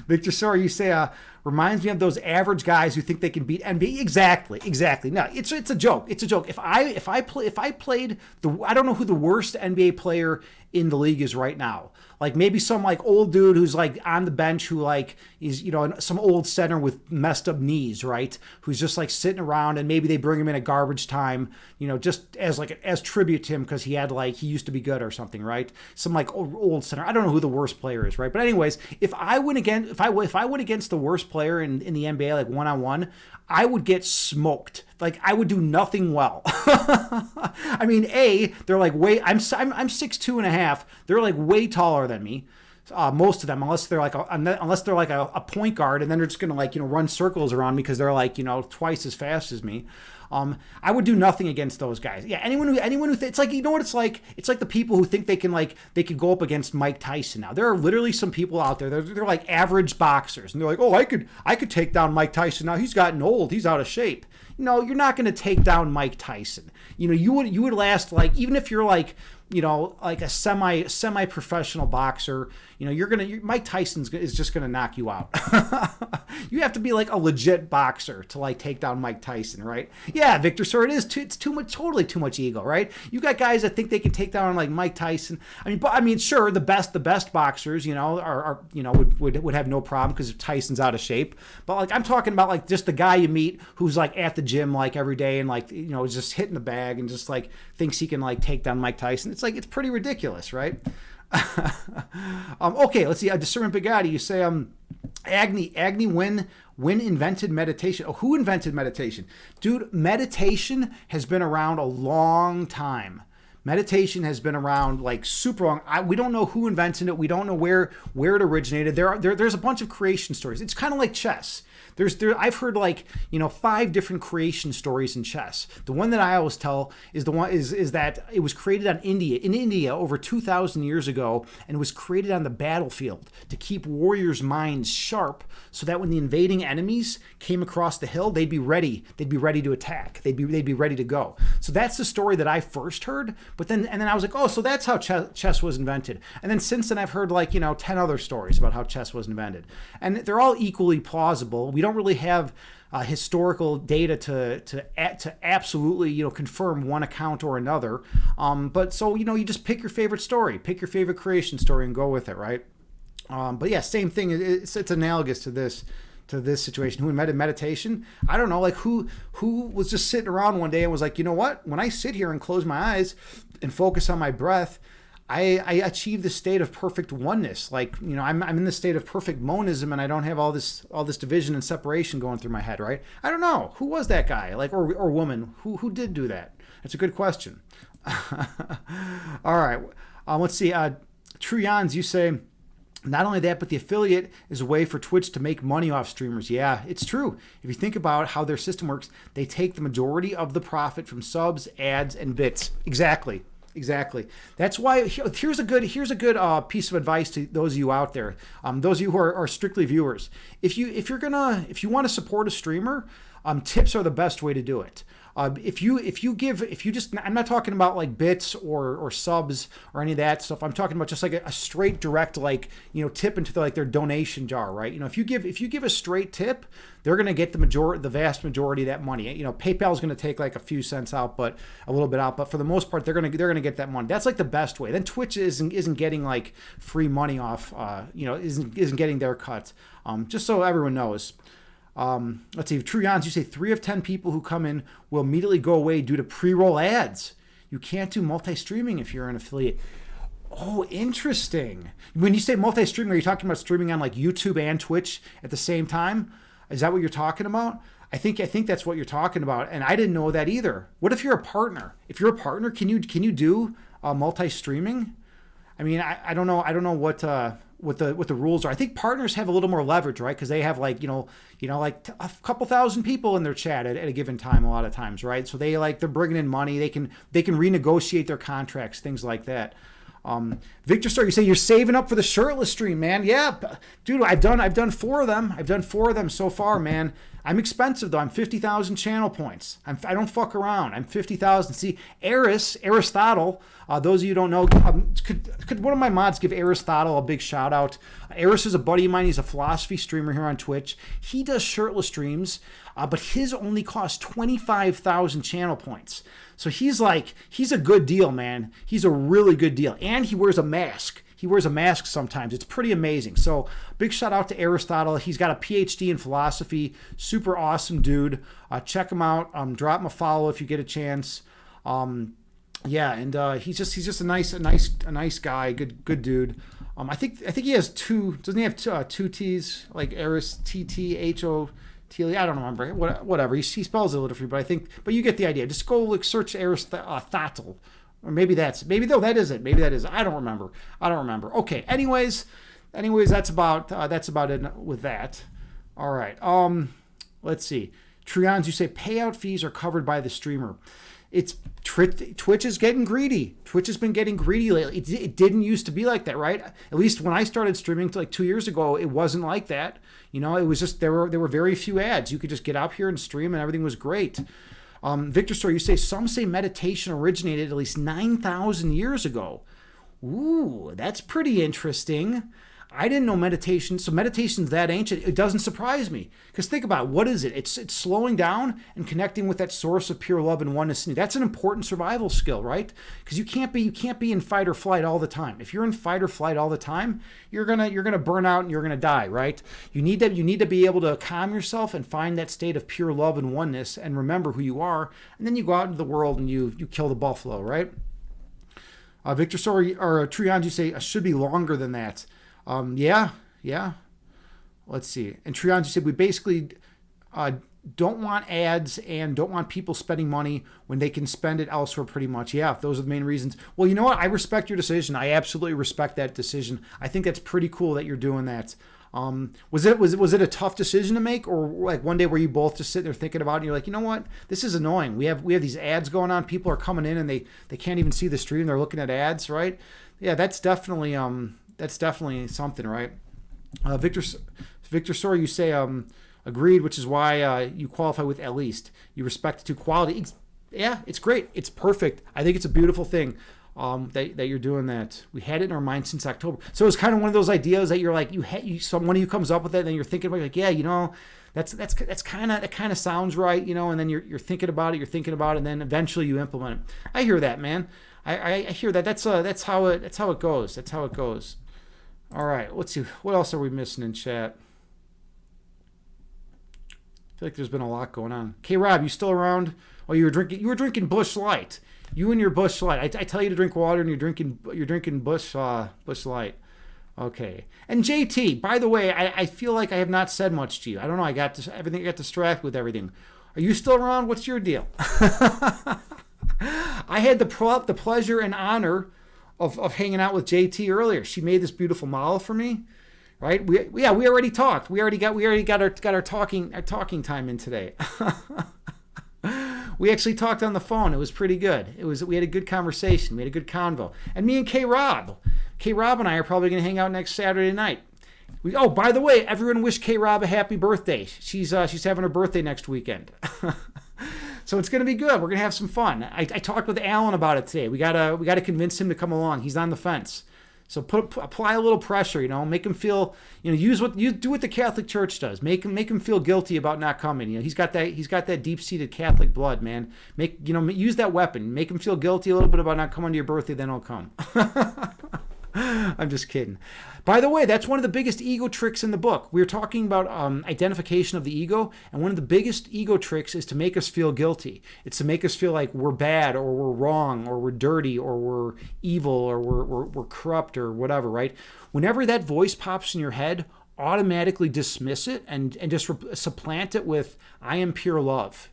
Victor Sora, you say, reminds me of those average guys who think they can beat NBA. Exactly. No, it's a joke. It's a joke. If I played I don't know who the worst NBA player in the league is right now. Like maybe some like old dude who's like on the bench who like is, some old center with messed up knees, right? Who's just like sitting around, and maybe they bring him in at garbage time, just as tribute to him because he used to be good or something, right? Some like old center. I don't know who the worst player is, right? But anyways, if I went against the worst player in the NBA, like one-on-one, I would get smoked. Like, I would do nothing well. I mean, they're like I'm 6'2.5". They're like way taller than me. Most of them, unless they're like a point guard, and then they're just gonna run circles around me because they're like twice as fast as me. I would do nothing against those guys. Yeah, anyone who it's like, what it's like? It's like the people who think they could go up against Mike Tyson now. There are literally some people out there. They're like average boxers, and they're like, I could take down Mike Tyson now. He's gotten old. He's out of shape. No, you're not going to take down Mike Tyson. You would last, like, even if you're like a semi-professional boxer, Mike Tyson is just gonna knock you out. You have to be like a legit boxer to like take down Mike Tyson, right? Yeah, Victor, sir, it's too much, totally too much ego, right? You got guys that think they can take down like Mike Tyson. I mean, sure, the best boxers, would have no problem because Tyson's out of shape. But like, I'm talking about like just the guy you meet who's like at the gym like every day and like is just hitting the bag and just like thinks he can like take down Mike Tyson. It's like, it's pretty ridiculous, right? Okay, let's see. Discernment Bugatti, you say, Agni, when invented meditation? Oh, who invented meditation? Dude, meditation has been around a long time. Meditation has been around like super long. We don't know who invented it. We don't know where it originated. There's a bunch of creation stories. It's kind of like chess. I've heard 5 different creation stories in chess. The one that I always tell is that it was created in India over 2,000 years ago, and it was created on the battlefield to keep warriors' minds sharp, so that when the invading enemies came across the hill, they'd be ready. They'd be ready to attack. They'd be ready to go. So that's the story that I first heard. But then I was like, oh, so that's how chess was invented. And then since then I've heard 10 other stories about how chess was invented, and they're all equally plausible. We don't really have historical data to absolutely confirm one account or another. But so you just pick your favorite story, pick your favorite creation story, and go with it, right? But yeah, same thing. It's analogous to this situation. Who invented meditation? I don't know. Like who was just sitting around one day and was like, you know what? When I sit here and close my eyes and focus on my breath, I achieve the state of perfect oneness. Like, I'm in the state of perfect monism, and I don't have all this division and separation going through my head, right? I don't know. Who was that guy? Like, or woman? Who did do that? That's a good question. All right. Let's see. True Jans, you say, not only that, but the affiliate is a way for Twitch to make money off streamers. Yeah, it's true. If you think about how their system works, they take the majority of the profit from subs, ads, and bits. Exactly. That's why here's a good piece of advice to those of you out there, those of you who are strictly viewers. If you want to support a streamer, tips are the best way to do it. I'm not talking about like bits or subs or any of that stuff. I'm talking about just like a straight direct, like, tip into their donation jar, right? If you give a straight tip, they're going to get the vast majority of that money. PayPal's going to take like a few cents out, but a little bit out, but for the most part, they're going to get that money. That's like the best way. Then Twitch isn't getting like free money off, isn't getting their cut. Just so everyone knows. Let's see. True Jans, you say 3 of 10 people who come in will immediately go away due to pre-roll ads. You can't do multi-streaming if you're an affiliate. Oh, interesting. When you say multi-streaming, are you talking about streaming on like YouTube and Twitch at the same time? Is that what you're talking about? I think that's what you're talking about, and I didn't know that either. What if you're a partner? If you're a partner, can you do multi-streaming? I mean, I don't know what the rules are. I think partners have a little more leverage, right? Because they have like a couple thousand people in their chat at a given time a lot of times, right? So they're bringing in money. They can renegotiate their contracts, things like that. Victor Star, you say you're saving up for the shirtless stream, man. Yeah, dude, I've done 4 of them. I've done 4 of them so far, man. I'm expensive though. I'm 50,000 channel points. I don't fuck around. I'm 50,000. See, Aristotle. Those of you who don't know, could one of my mods give Aristotle a big shout out? Aris is a buddy of mine. He's a philosophy streamer here on Twitch. He does shirtless streams, but his only costs 25,000 channel points. So he's a good deal, man. He's a really good deal. And he wears a mask. He wears a mask sometimes. It's pretty amazing. So big shout out to Aristotle. He's got a PhD in philosophy. Super awesome dude. Check him out. Drop him a follow if you get a chance. Yeah, and he's just a nice guy. Good dude. I think he has 2. Doesn't he have 2 T's, like Aris TTHO? I don't remember. Whatever. He spells it a little different, but you get the idea. Just go search Aristotle. Or maybe that is it. Maybe that is. I don't remember. Okay. Anyways, that's about it with that. All right. Let's see. Trions, you say payout fees are covered by the streamer. It's Twitch is getting greedy. Twitch has been getting greedy lately. It didn't used to be like that, right? At least when I started streaming like 2 years ago, it wasn't like that. It was just there were very few ads. You could just get up here and stream, and everything was great. Victor Story, you say some say meditation originated at least 9,000 years ago. Ooh, that's pretty interesting. I didn't know meditation. So meditation's that ancient. It doesn't surprise me. Because think about it. What is it? It's slowing down and connecting with that source of pure love and oneness. That's an important survival skill, right? Because you can't be in fight or flight all the time. If you're in fight or flight all the time, you're gonna burn out and you're gonna die, right? You need to be able to calm yourself and find that state of pure love and oneness and remember who you are. And then you go out into the world and you kill the buffalo, right? Victor Story or Trion, you say should be longer than that. Yeah. Let's see. And Trions, you said we basically don't want ads and don't want people spending money when they can spend it elsewhere pretty much. Yeah, those are the main reasons. Well, you know what? I respect your decision. I absolutely respect that decision. I think that's pretty cool that you're doing that. Was it a tough decision to make, or like one day where you both just sit there thinking about it and you're like, you know what? This is annoying. We have these ads going on. People are coming in and they can't even see the stream. They're looking at ads, right? Yeah, that's definitely something, right? Victor Story, you say agreed, which is why you qualify with at least. You respect to quality. Yeah, it's great. It's perfect. I think it's a beautiful thing that you're doing that. We had it in our mind since October. So it's kind of one of those ideas that you're like, one of you comes up with it, and then you're thinking about it, like, yeah, that kind of sounds right, and then you're thinking about it, and then eventually you implement it. I hear that, man. I hear that. That's how it goes. All right, let's see. What else are we missing in chat? I feel like there's been a lot going on. K-Rob, you still around? Oh, you were drinking Busch Light. You and your Busch Light. I tell you to drink water, and you're drinking Busch Light. Okay. And JT, by the way, I feel like I have not said much to you. I don't know. I got distracted with everything. Are you still around? What's your deal? I had the pleasure and honor of hanging out with JT earlier. She made this beautiful model for me, right? We already talked. We already got our talking time in today. We actually talked on the phone. It was pretty good. We had a good conversation. We had a good convo. And me and K-Rob and I are probably going to hang out next Saturday night. By the way, everyone wish K-Rob a happy birthday. She's having her birthday next weekend. So it's going to be good. We're going to have some fun. I talked with Alan about it today. We gotta convince him to come along. He's on the fence. So apply a little pressure, make him feel, do what the Catholic Church does. Make him feel guilty about not coming. He's got that deep-seated Catholic blood, man. Use that weapon. Make him feel guilty a little bit about not coming to your birthday, then he'll come. I'm just kidding. By the way, that's one of the biggest ego tricks in the book. We were talking about identification of the ego, and one of the biggest ego tricks is to make us feel guilty. It's to make us feel like we're bad, or we're wrong, or we're dirty, or we're evil, or we're corrupt, or whatever, right? Whenever that voice pops in your head, automatically dismiss it and just supplant it with, I am pure love.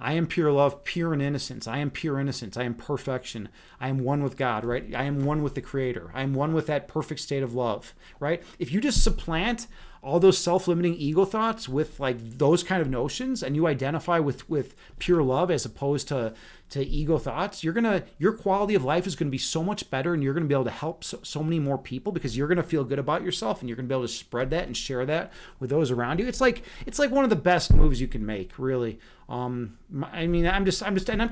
I am pure love, pure in innocence. I am pure innocence. I am perfection. I am one with God, right? I am one with the Creator. I am one with that perfect state of love, right? If you just supplant all those self-limiting ego thoughts with like those kind of notions, and you identify with pure love as opposed to ego thoughts, your quality of life is going to be so much better, and you're going to be able to help so many more people, because you're going to feel good about yourself, and you're going to be able to spread that and share that with those around you. It's like one of the best moves you can make, really. I'm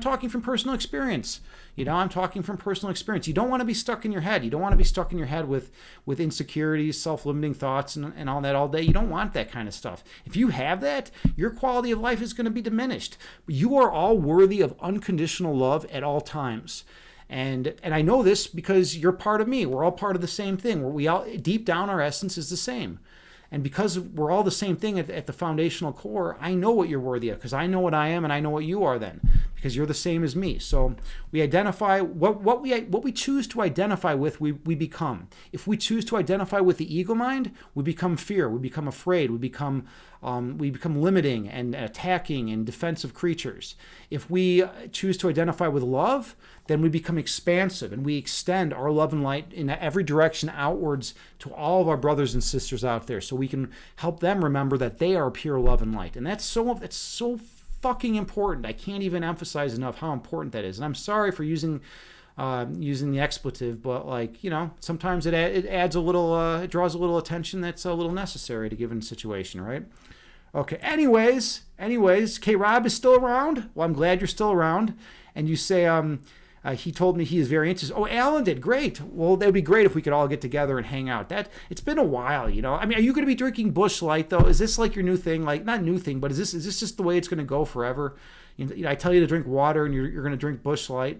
talking from personal experience. I'm talking from personal experience. You don't want to be stuck in your head. You don't want to be stuck in your head with insecurities, self-limiting thoughts, and all that all day. You don't want that kind of stuff. If you have that, your quality of life is going to be diminished. You are all worthy of unconditional love at all times. And I know this because you're part of me. We're all part of the same thing. We all, deep down, our essence is the same. And because we're all the same thing at the foundational core, I know what you're worthy of, because I know what I am, and I know what you are then, because you're the same as me. So we identify what we choose to identify with, we become. If we choose to identify with the ego mind, we become fear, we become afraid, we become limiting and attacking and defensive creatures. If we choose to identify with love, then we become expansive, and we extend our love and light in every direction outwards to all of our brothers and sisters out there, so we can help them remember that they are pure love and light. And that's so fucking important. I can't even emphasize enough how important that is. And I'm sorry for using the expletive, but sometimes it adds a little, it draws a little attention that's a little necessary to a given situation, right? Okay. Anyways, K-Rob is still around. Well, I'm glad you're still around. And you say, he told me he is very interested. Oh, Alan did. Great. Well, that would be great if we could all get together and hang out. It's been a while, I mean, are you going to be drinking Busch Light though? Is this like your new thing? Like, not new thing, but is this just the way it's going to go forever? I tell you to drink water, and you're going to drink Busch Light.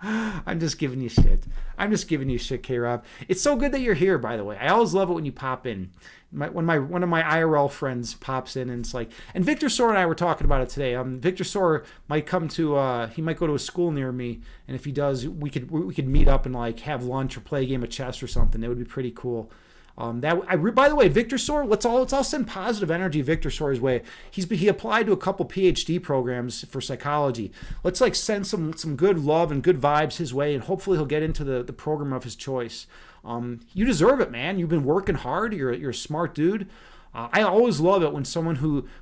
I'm just giving you shit, K-Rob. It's so good that you're here, by the way. I always love it when you pop in. When one of my IRL friends pops in, and it's like, and Victor Soar and I were talking about it today. Victor Soar might come to, he might go to a school near me, and if he does, we could meet up and like have lunch or play a game of chess or something. That would be pretty cool. By the way, Victor Soar, let's all send positive energy Victor Soar's way. He applied to a couple PhD programs for psychology. Let's like send some good love and good vibes his way, and hopefully he'll get into the program of his choice. You deserve it, man. You've been working hard. You're a smart dude. I always love it when someone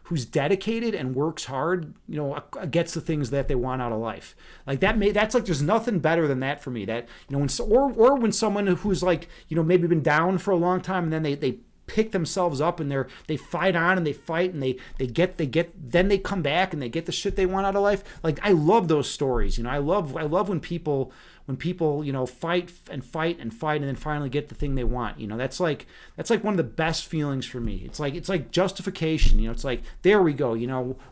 who's dedicated and works hard, gets the things that they want out of life. Like that's like, there's nothing better than that for me. That, when someone who's like, maybe been down for a long time, and then they pick themselves up, and they fight on, and they fight, and then they come back and they get the shit they want out of life. Like, I love those stories. I love when people fight and fight and fight, and then finally get the thing they want. That's like one of the best feelings for me. It's like justification. It's like, there we go.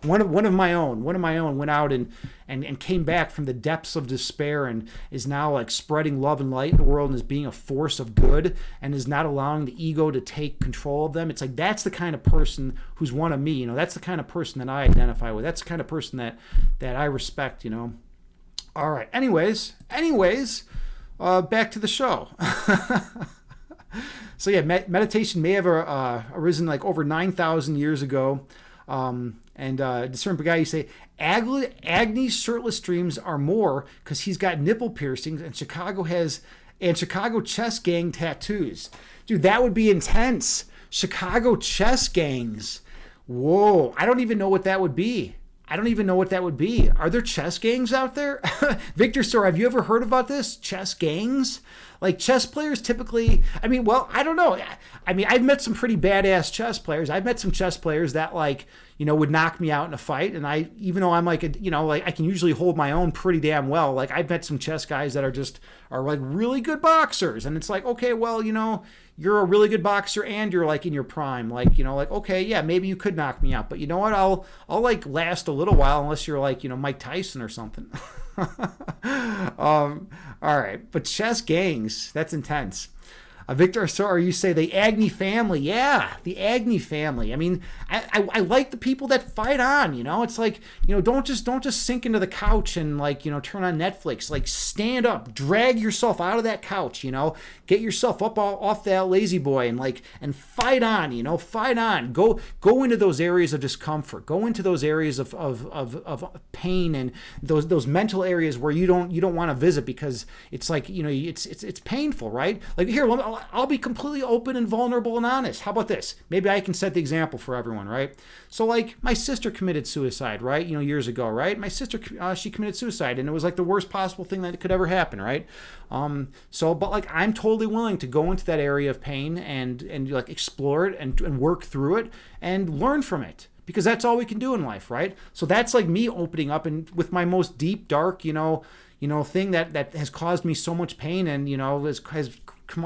One of my own went out and came back from the depths of despair, and is now like spreading love and light in the world, and is being a force of good, and is not allowing the ego to take control of them. It's like, that's the kind of person who's one of me. That's the kind of person that I identify with. That's the kind of person that I respect. All right. Anyways, back to the show. So yeah, meditation may have arisen like over 9,000 years ago. And Discerned Guy, you say, Agni's shirtless streams are more because he's got nipple piercings and Chicago chess gang tattoos. Dude, that would be intense. Chicago chess gangs. Whoa, I don't even know what that would be. Are there chess gangs out there? Victor Sor, have you ever heard about this? Chess gangs? Like chess players typically, I don't know. I've met some pretty badass chess players. I've met some chess players that would knock me out in a fight. And even though I'm I can usually hold my own pretty damn well. Like I've met some chess guys that are like really good boxers. And it's like, okay, well, you're a really good boxer and you're like in your prime. Okay, yeah, maybe you could knock me out. But you know what? I'll like last a little while unless you're like, Mike Tyson or something. All right, but chess gangs, that's intense. Victor, sorry, you say the Agni family. Yeah, the Agni family. I like the people that fight on, It's like, don't just sink into the couch and turn on Netflix. Like stand up, drag yourself out of that couch, Get yourself up off that lazy boy and fight on, fight on. Go into those areas of discomfort. Go into those areas of pain and those mental areas where you don't want to visit because it's like, it's painful, right? Like here, I'll be completely open and vulnerable and honest. How about this? Maybe I can set the example for everyone, right? So like my sister committed suicide, right? Years ago, right? My sister, she committed suicide and it was like the worst possible thing that could ever happen, right? But like I'm totally willing to go into that area of pain and like explore it and work through it and learn from it. Because that's all we can do in life, right? So that's like me opening up and with my most deep, dark, thing that has caused me so much pain and, has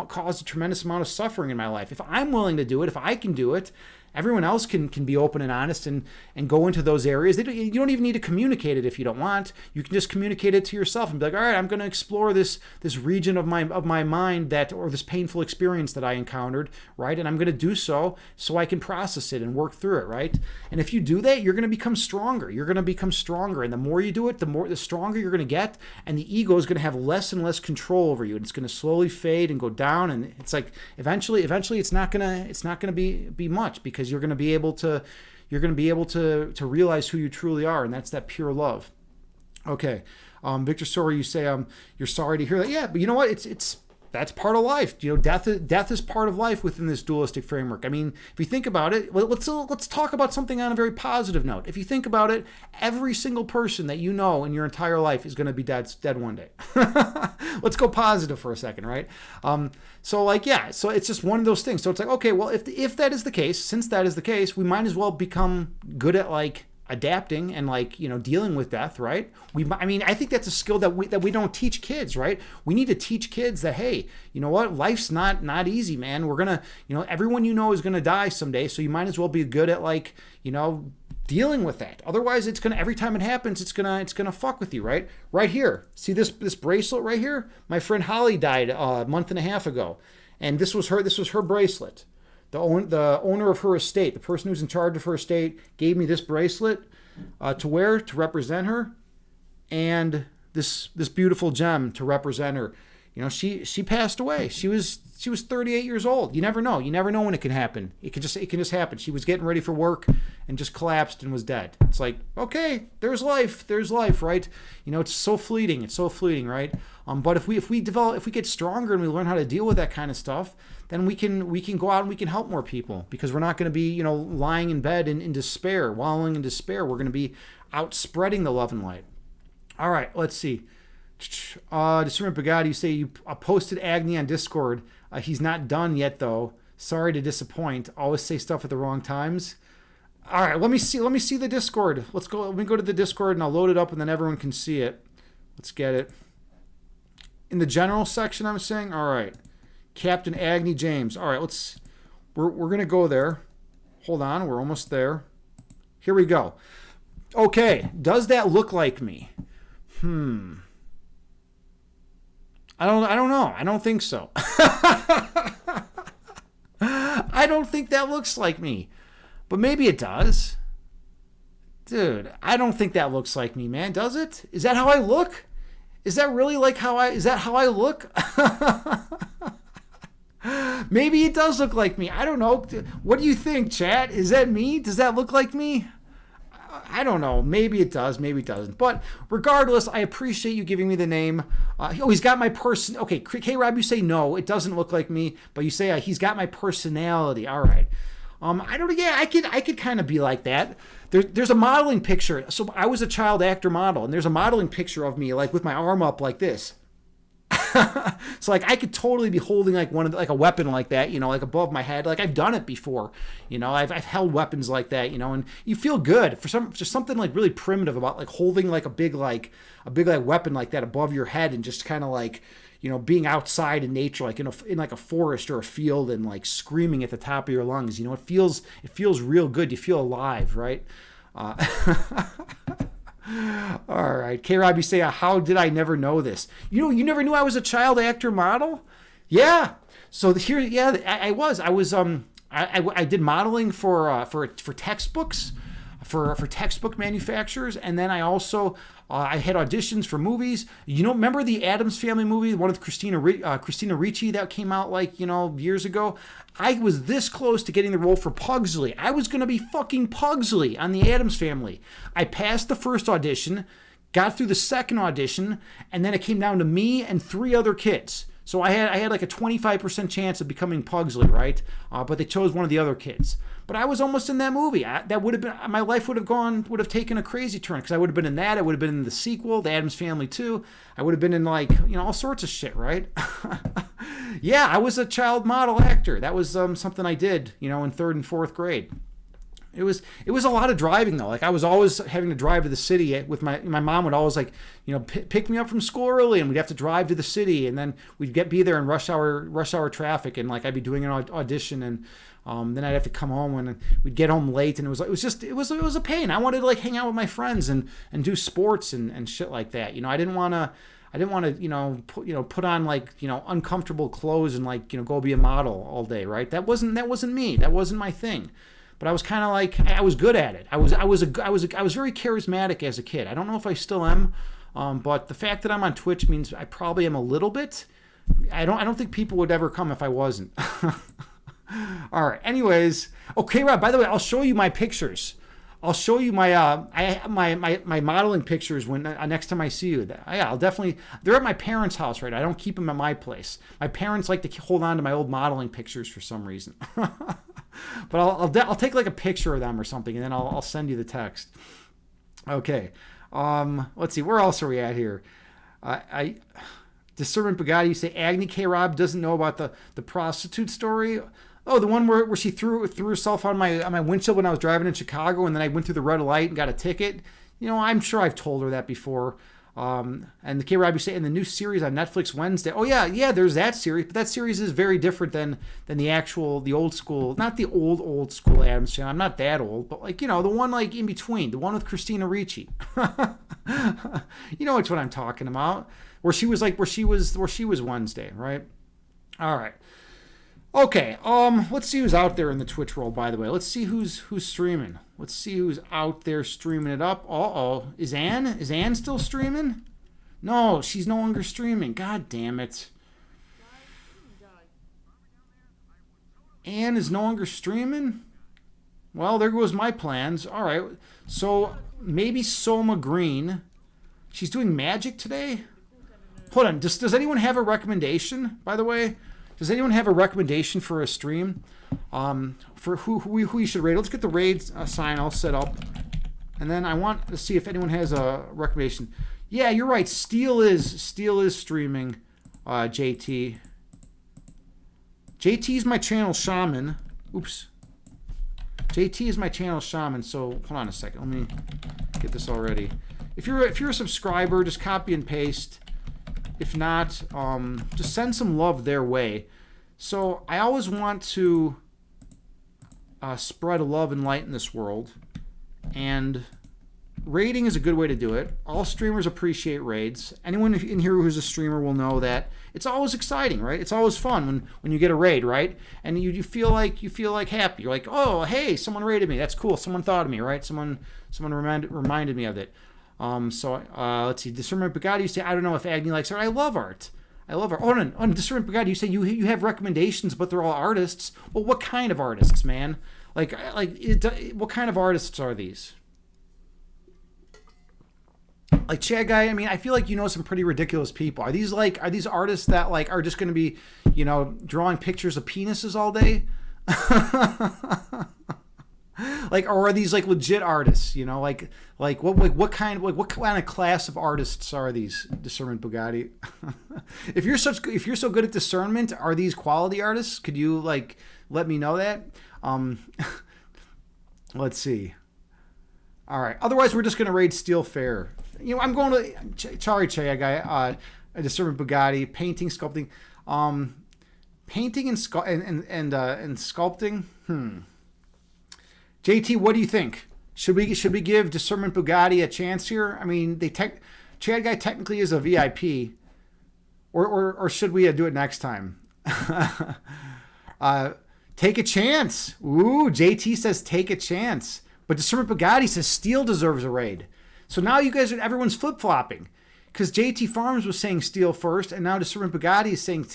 caused a tremendous amount of suffering in my life. If I'm willing to do it, if I can do it, everyone else can be open and honest and go into those areas. You don't even need to communicate it if you don't want. You can just communicate it to yourself and be like, all right, I'm going to explore this region of my mind or this painful experience that I encountered, right? And I'm going to do so I can process it and work through it, right? And if you do that, you're going to become stronger. You're going to become stronger. And the more you do it, the stronger you're going to get. And the ego is going to have less and less control over you. And it's going to slowly fade and go down. And it's like, eventually it's not going to be much because you're going to be able to realize who you truly are, and that's that pure love. Okay, Victor Sora, you say you're sorry to hear that. Yeah, but you know what? It's that's part of life. Death is part of life within this dualistic framework. If you think about it, let's talk about something on a very positive note. If you think about it, every single person that you know in your entire life is going to be dead one day. Let's go positive for a second, right? So it's just one of those things. So it's like, okay, well, if that is the case, since that is the case, we might as well become good at adapting and dealing with death, right? I think that's a skill that we don't teach kids, right? We need to teach kids that, hey, you know what? Life's not easy, man. We're gonna, everyone is gonna die someday, so you might as well be good at dealing with that. Otherwise, it's gonna, every time it happens, it's gonna fuck with you, right? Right here, see this bracelet right here? My friend Holly died a month and a half ago, and this was her bracelet. The owner of her estate, the person who's in charge of her estate, gave me this bracelet to wear to represent her, and this beautiful gem to represent her. She passed away. She was 38 years old. You never know. You never know when it can happen. It can just happen. She was getting ready for work and just collapsed and was dead. It's like, okay, there's life, right? It's so fleeting. It's so fleeting, right? But if we get stronger and we learn how to deal with that kind of stuff, then we can go out and we can help more people, because we're not going to be, lying in bed in despair, wallowing in despair. We're going to be out spreading the love and light. All right, let's see. Discernment Bugatti, you say you posted Agni on Discord. He's not done yet, though. Sorry to disappoint. Always say stuff at the wrong times. All right, let me see the Discord. Let me go to the Discord and I'll load it up and then everyone can see it. Let's get it. In the general section, I'm saying, all right. Captain Agni James. All right, we're gonna go there. Hold on, we're almost there. Here we go. Okay, does that look like me? I don't know. I don't think so. I don't think that looks like me. But maybe it does. Dude, I don't think that looks like me, man. Does it? Is that how I look? Is that really is that how I look? Maybe it does look like me. I don't know. What do you think, chat? Is that me? Does that look like me? I don't know. Maybe it does. Maybe it doesn't. But regardless, I appreciate you giving me the name. He's got my person. Okay, K-Rob, you say no. It doesn't look like me, but you say he's got my personality. All right. I don't. Yeah, I could kind of be like that. There's a modeling picture. So I was a child actor model, and there's a modeling picture of me like with my arm up like this. So like I could totally be holding like like a weapon like that, like above my head. Like I've done it before, I've held weapons like that, and you feel good for just something like really primitive about like holding like a big weapon like that above your head and just kind of like, being outside in nature, like in like a forest or a field and like screaming at the top of your lungs. It feels real good. You feel alive, right? All right, K-Rob, you say, how did I never know this? You never knew I was a child actor model? Yeah. So here, yeah, I was. I did modeling for textbooks, for textbook manufacturers, and then I also I had auditions for movies. Remember the Addams Family movie, one with Christina Ricci that came out like years ago? I was this close to getting the role for Pugsley. I was going to be fucking Pugsley on the Addams Family. I passed the first audition, got through the second audition, and then it came down to me and 3 other kids. So I had like a 25% chance of becoming Pugsley, right? But they chose one of the other kids. But I was almost in that movie. That would have been, my life would have taken a crazy turn, because I would have been in that. I would have been in the sequel, The Addams Family 2. I would have been in like all sorts of shit, right? Yeah, I was a child model actor. That was something I did, in 3rd and 4th grade. It was a lot of driving though. Like I was always having to drive to the city with my mom would always like, pick me up from school early, and we'd have to drive to the city, and then we'd be there in rush hour traffic, and like I'd be doing an audition, and then I'd have to come home, and we'd get home late, and it was a pain. I wanted to like hang out with my friends and do sports and shit like that. I didn't want to put on like uncomfortable clothes and like go be a model all day, right? That wasn't me. That wasn't my thing. But I was kind of like, I was good at it. I was very charismatic as a kid. I don't know if I still am, but the fact that I'm on Twitch means I probably am a little bit. I don't think people would ever come if I wasn't. All right. Anyways, okay, Rob. By the way, I'll show you my pictures. I'll show you my modeling pictures when next time I see you. Yeah, I'll definitely. They're at my parents' house, right? I don't keep them at my place. My parents like to hold on to my old modeling pictures for some reason. But I'll take like a picture of them or something, and then I'll send you the text. Okay. Let's see. Where else are we at here? Discernment Bugatti, you say Agni K-Rob doesn't know about the prostitute story. Oh, the one where she threw herself on my windshield when I was driving in Chicago, and then I went through the red light and got a ticket. I'm sure I've told her that before. And the K-Rob, you say, in the new series on Netflix Wednesday. Oh yeah, there's that series, but that series is very different than the old school, not the old school Addams Family. I'm not that old, but like the one like in between, the one with Christina Ricci. You know what I'm talking about? Where she was Wednesday, right? All right. Okay, let's see who's out there in the Twitch world, by the way. Let's see who's streaming. Let's see who's out there streaming it up. Uh-oh. Is Ann still streaming? No, she's no longer streaming. God damn it. Ann is no longer streaming? Well, there goes my plans. All right, so maybe Soma Green. She's doing magic today? Hold on, does anyone have a recommendation, by the way? Does anyone have a recommendation for a stream? For who you should raid? Let's get the raid sign all set up. And then I want to see if anyone has a recommendation. Yeah, you're right. Steel is streaming, JT. JT is my channel shaman. Oops. JT is my channel shaman. So hold on a second. Let me get this all ready. If you're a subscriber, just copy and paste. If not, just send some love their way. So I always want to spread love and light in this world, and raiding is a good way to do it. All streamers appreciate raids. Anyone in here who's a streamer will know that it's always exciting, right? It's always fun when you get a raid, right? And you feel like happy. You're like, oh, hey, someone raided me. That's cool. Someone thought of me, right? Someone reminded me of it. So let's see. Discernment Bugatti, you say, I don't know if Agni likes art. I love art. Oh, no, Discernment Bugatti, you say you have recommendations, but they're all artists. Well, what kind of artists, man? What kind of artists are these? Like Chad Guy, I mean, I feel like you know some pretty ridiculous people. Are these artists that like are just going to be, drawing pictures of penises all day? Like, or are these like legit artists? What kind of class of artists are these? Discernment Bugatti. If you're so good at discernment, are these quality artists? Could you like let me know that? Let's see. All right. Otherwise, we're just gonna raid Steel Fair. I'm going to Charlie Che Guy, a Discernment Bugatti, painting, sculpting, painting and sculpting. JT, what do you think? Should we give Discernment Bugatti a chance here? I mean, Chad Guy technically is a VIP, or should we do it next time? Take a chance. Ooh, JT says take a chance, but Discernment Bugatti says Steel deserves a raid. So now everyone's flip flopping, because JT Farms was saying Steel first, and now Discernment Bugatti is saying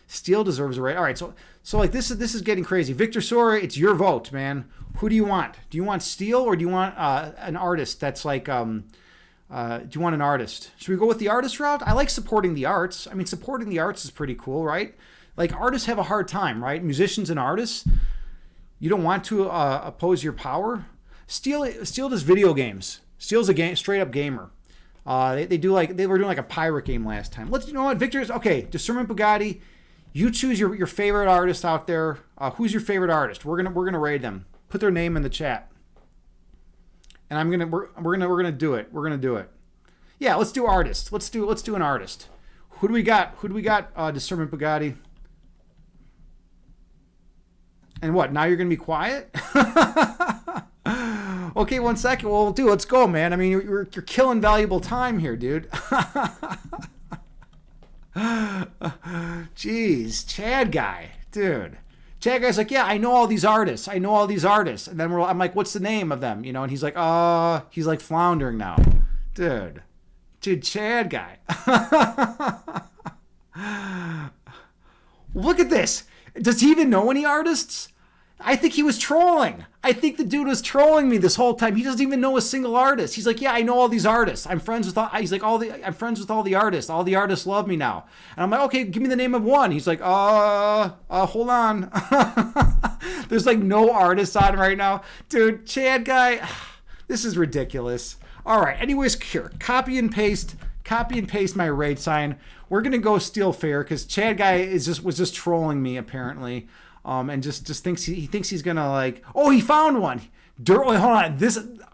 Steel deserves a raid. All right, so like this is getting crazy. Victor Sora, it's your vote, man. Who do you want? Do you want Steel, or do you want an artist that's like do you want an artist? Should we go with the artist route? I like supporting the arts. I mean, supporting the arts is pretty cool, right? Like, artists have a hard time, right? Musicians and artists, you don't want to oppose your power. Steel does video games. Steel's a straight up gamer. They were doing like a pirate game last time. You know what, Victor's okay. Discernment Bugatti, you choose your favorite artist out there. Who's your favorite artist? We're gonna raid them. Put their name in the chat, and we're gonna do it. We're gonna do it. Yeah, let's do artist. Let's do an artist. Who do we got? Discernment Bugatti. And what? Now you're gonna be quiet? Okay, 1 second. Well, dude, let's go, man. I mean, you're killing valuable time here, dude. Jeez, Chad Guy, dude. Chad Guy's like, yeah, I know all these artists. And then I'm like, what's the name of them? And he's like, he's like floundering now, dude, Chad Guy. Look at this. Does he even know any artists? I think he was trolling. I think the dude was trolling me this whole time. He doesn't even know a single artist. He's like, yeah, I know all these artists. I'm friends with all the artists. All the artists love me now. And I'm like, okay, give me the name of one. He's like, hold on. There's like no artists on right now. Dude, Chad Guy, this is ridiculous. All right, anyways, here, copy and paste my raid sign. We're going to go Steel Fair because Chad Guy was just trolling me apparently. And just thinks he's gonna like, oh, he found one. Wait, hold on.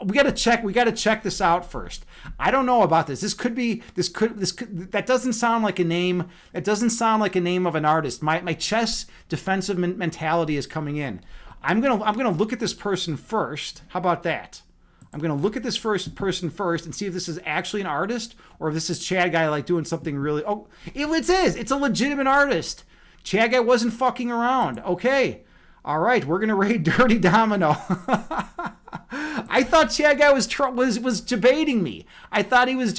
We gotta check this out first. I don't know about this. That doesn't sound like a name. It doesn't sound like a name of an artist. My chess defensive mentality is coming in. I'm gonna look at this person first. How about that? I'm gonna look at this person first and see if this is actually an artist or if this is Chad Guy like doing something really. Oh, it is. It's a legitimate artist. Chad Guy wasn't fucking around. Okay. All right. We're going to raid Dirty Domino. I thought Chad Guy was debating me. I thought he was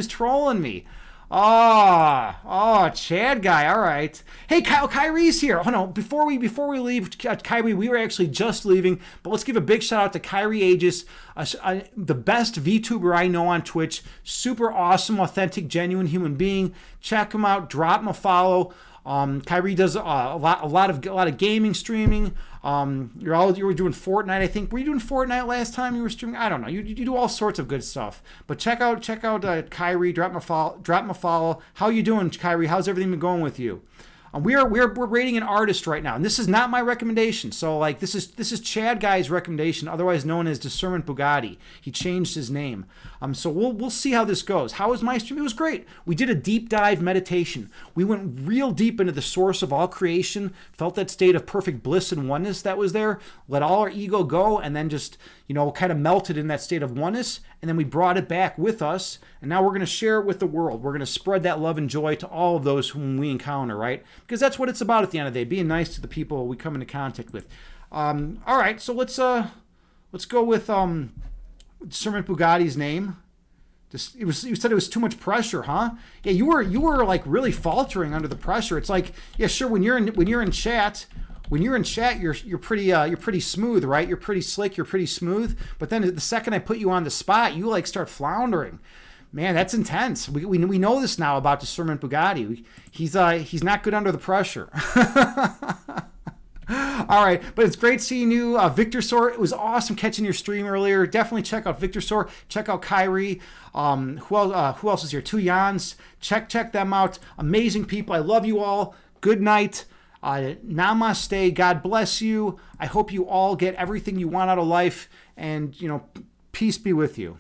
trolling me. Oh, Chad Guy. All right. Hey, Kyrie's here. Oh no, before we leave, Kyrie, we were actually just leaving, but let's give a big shout out to Kyrie Aegis, the best VTuber I know on Twitch. Super awesome, authentic, genuine human being. Check him out. Drop him a follow. Kyrie does a lot of gaming streaming. You were doing Fortnite, I think. Were you doing Fortnite last time you were streaming? I don't know. You do all sorts of good stuff. But check out Kyrie. Drop him a follow. How you doing, Kyrie? How's everything been going with you? We're rating an artist right now, and this is not my recommendation. So like this is Chad Guy's recommendation, otherwise known as Discernment Bugatti. He changed his name. So we'll see how this goes. How was my stream? It was great. We did a deep dive meditation. We went real deep into the source of all creation, felt that state of perfect bliss and oneness that was there, let all our ego go, and then just kind of melted in that state of oneness, and then we brought it back with us, and now we're going to share it with the world. We're going to spread that love and joy to all of those whom we encounter, right? Because that's what it's about at the end of the day, being nice to the people we come into contact with. All right, so let's go with Discernment Bugatti's name. You said it was too much pressure, huh? Yeah, you were like really faltering under the pressure. It's like, yeah, sure, when you're in chat, when you're in chat, you're pretty smooth, right? You're pretty slick, you're pretty smooth. But then the second I put you on the spot, you like start floundering. Man, that's intense. We know this now about Discernment Bugatti. He's not good under the pressure. All right, but it's great seeing you, Victor Sor. It was awesome catching your stream earlier. Definitely check out Victor Sor. Check out Kyrie. Who else is here? Two Jans. Check them out. Amazing people. I love you all. Good night. Namaste. God bless you. I hope you all get everything you want out of life, and peace be with you.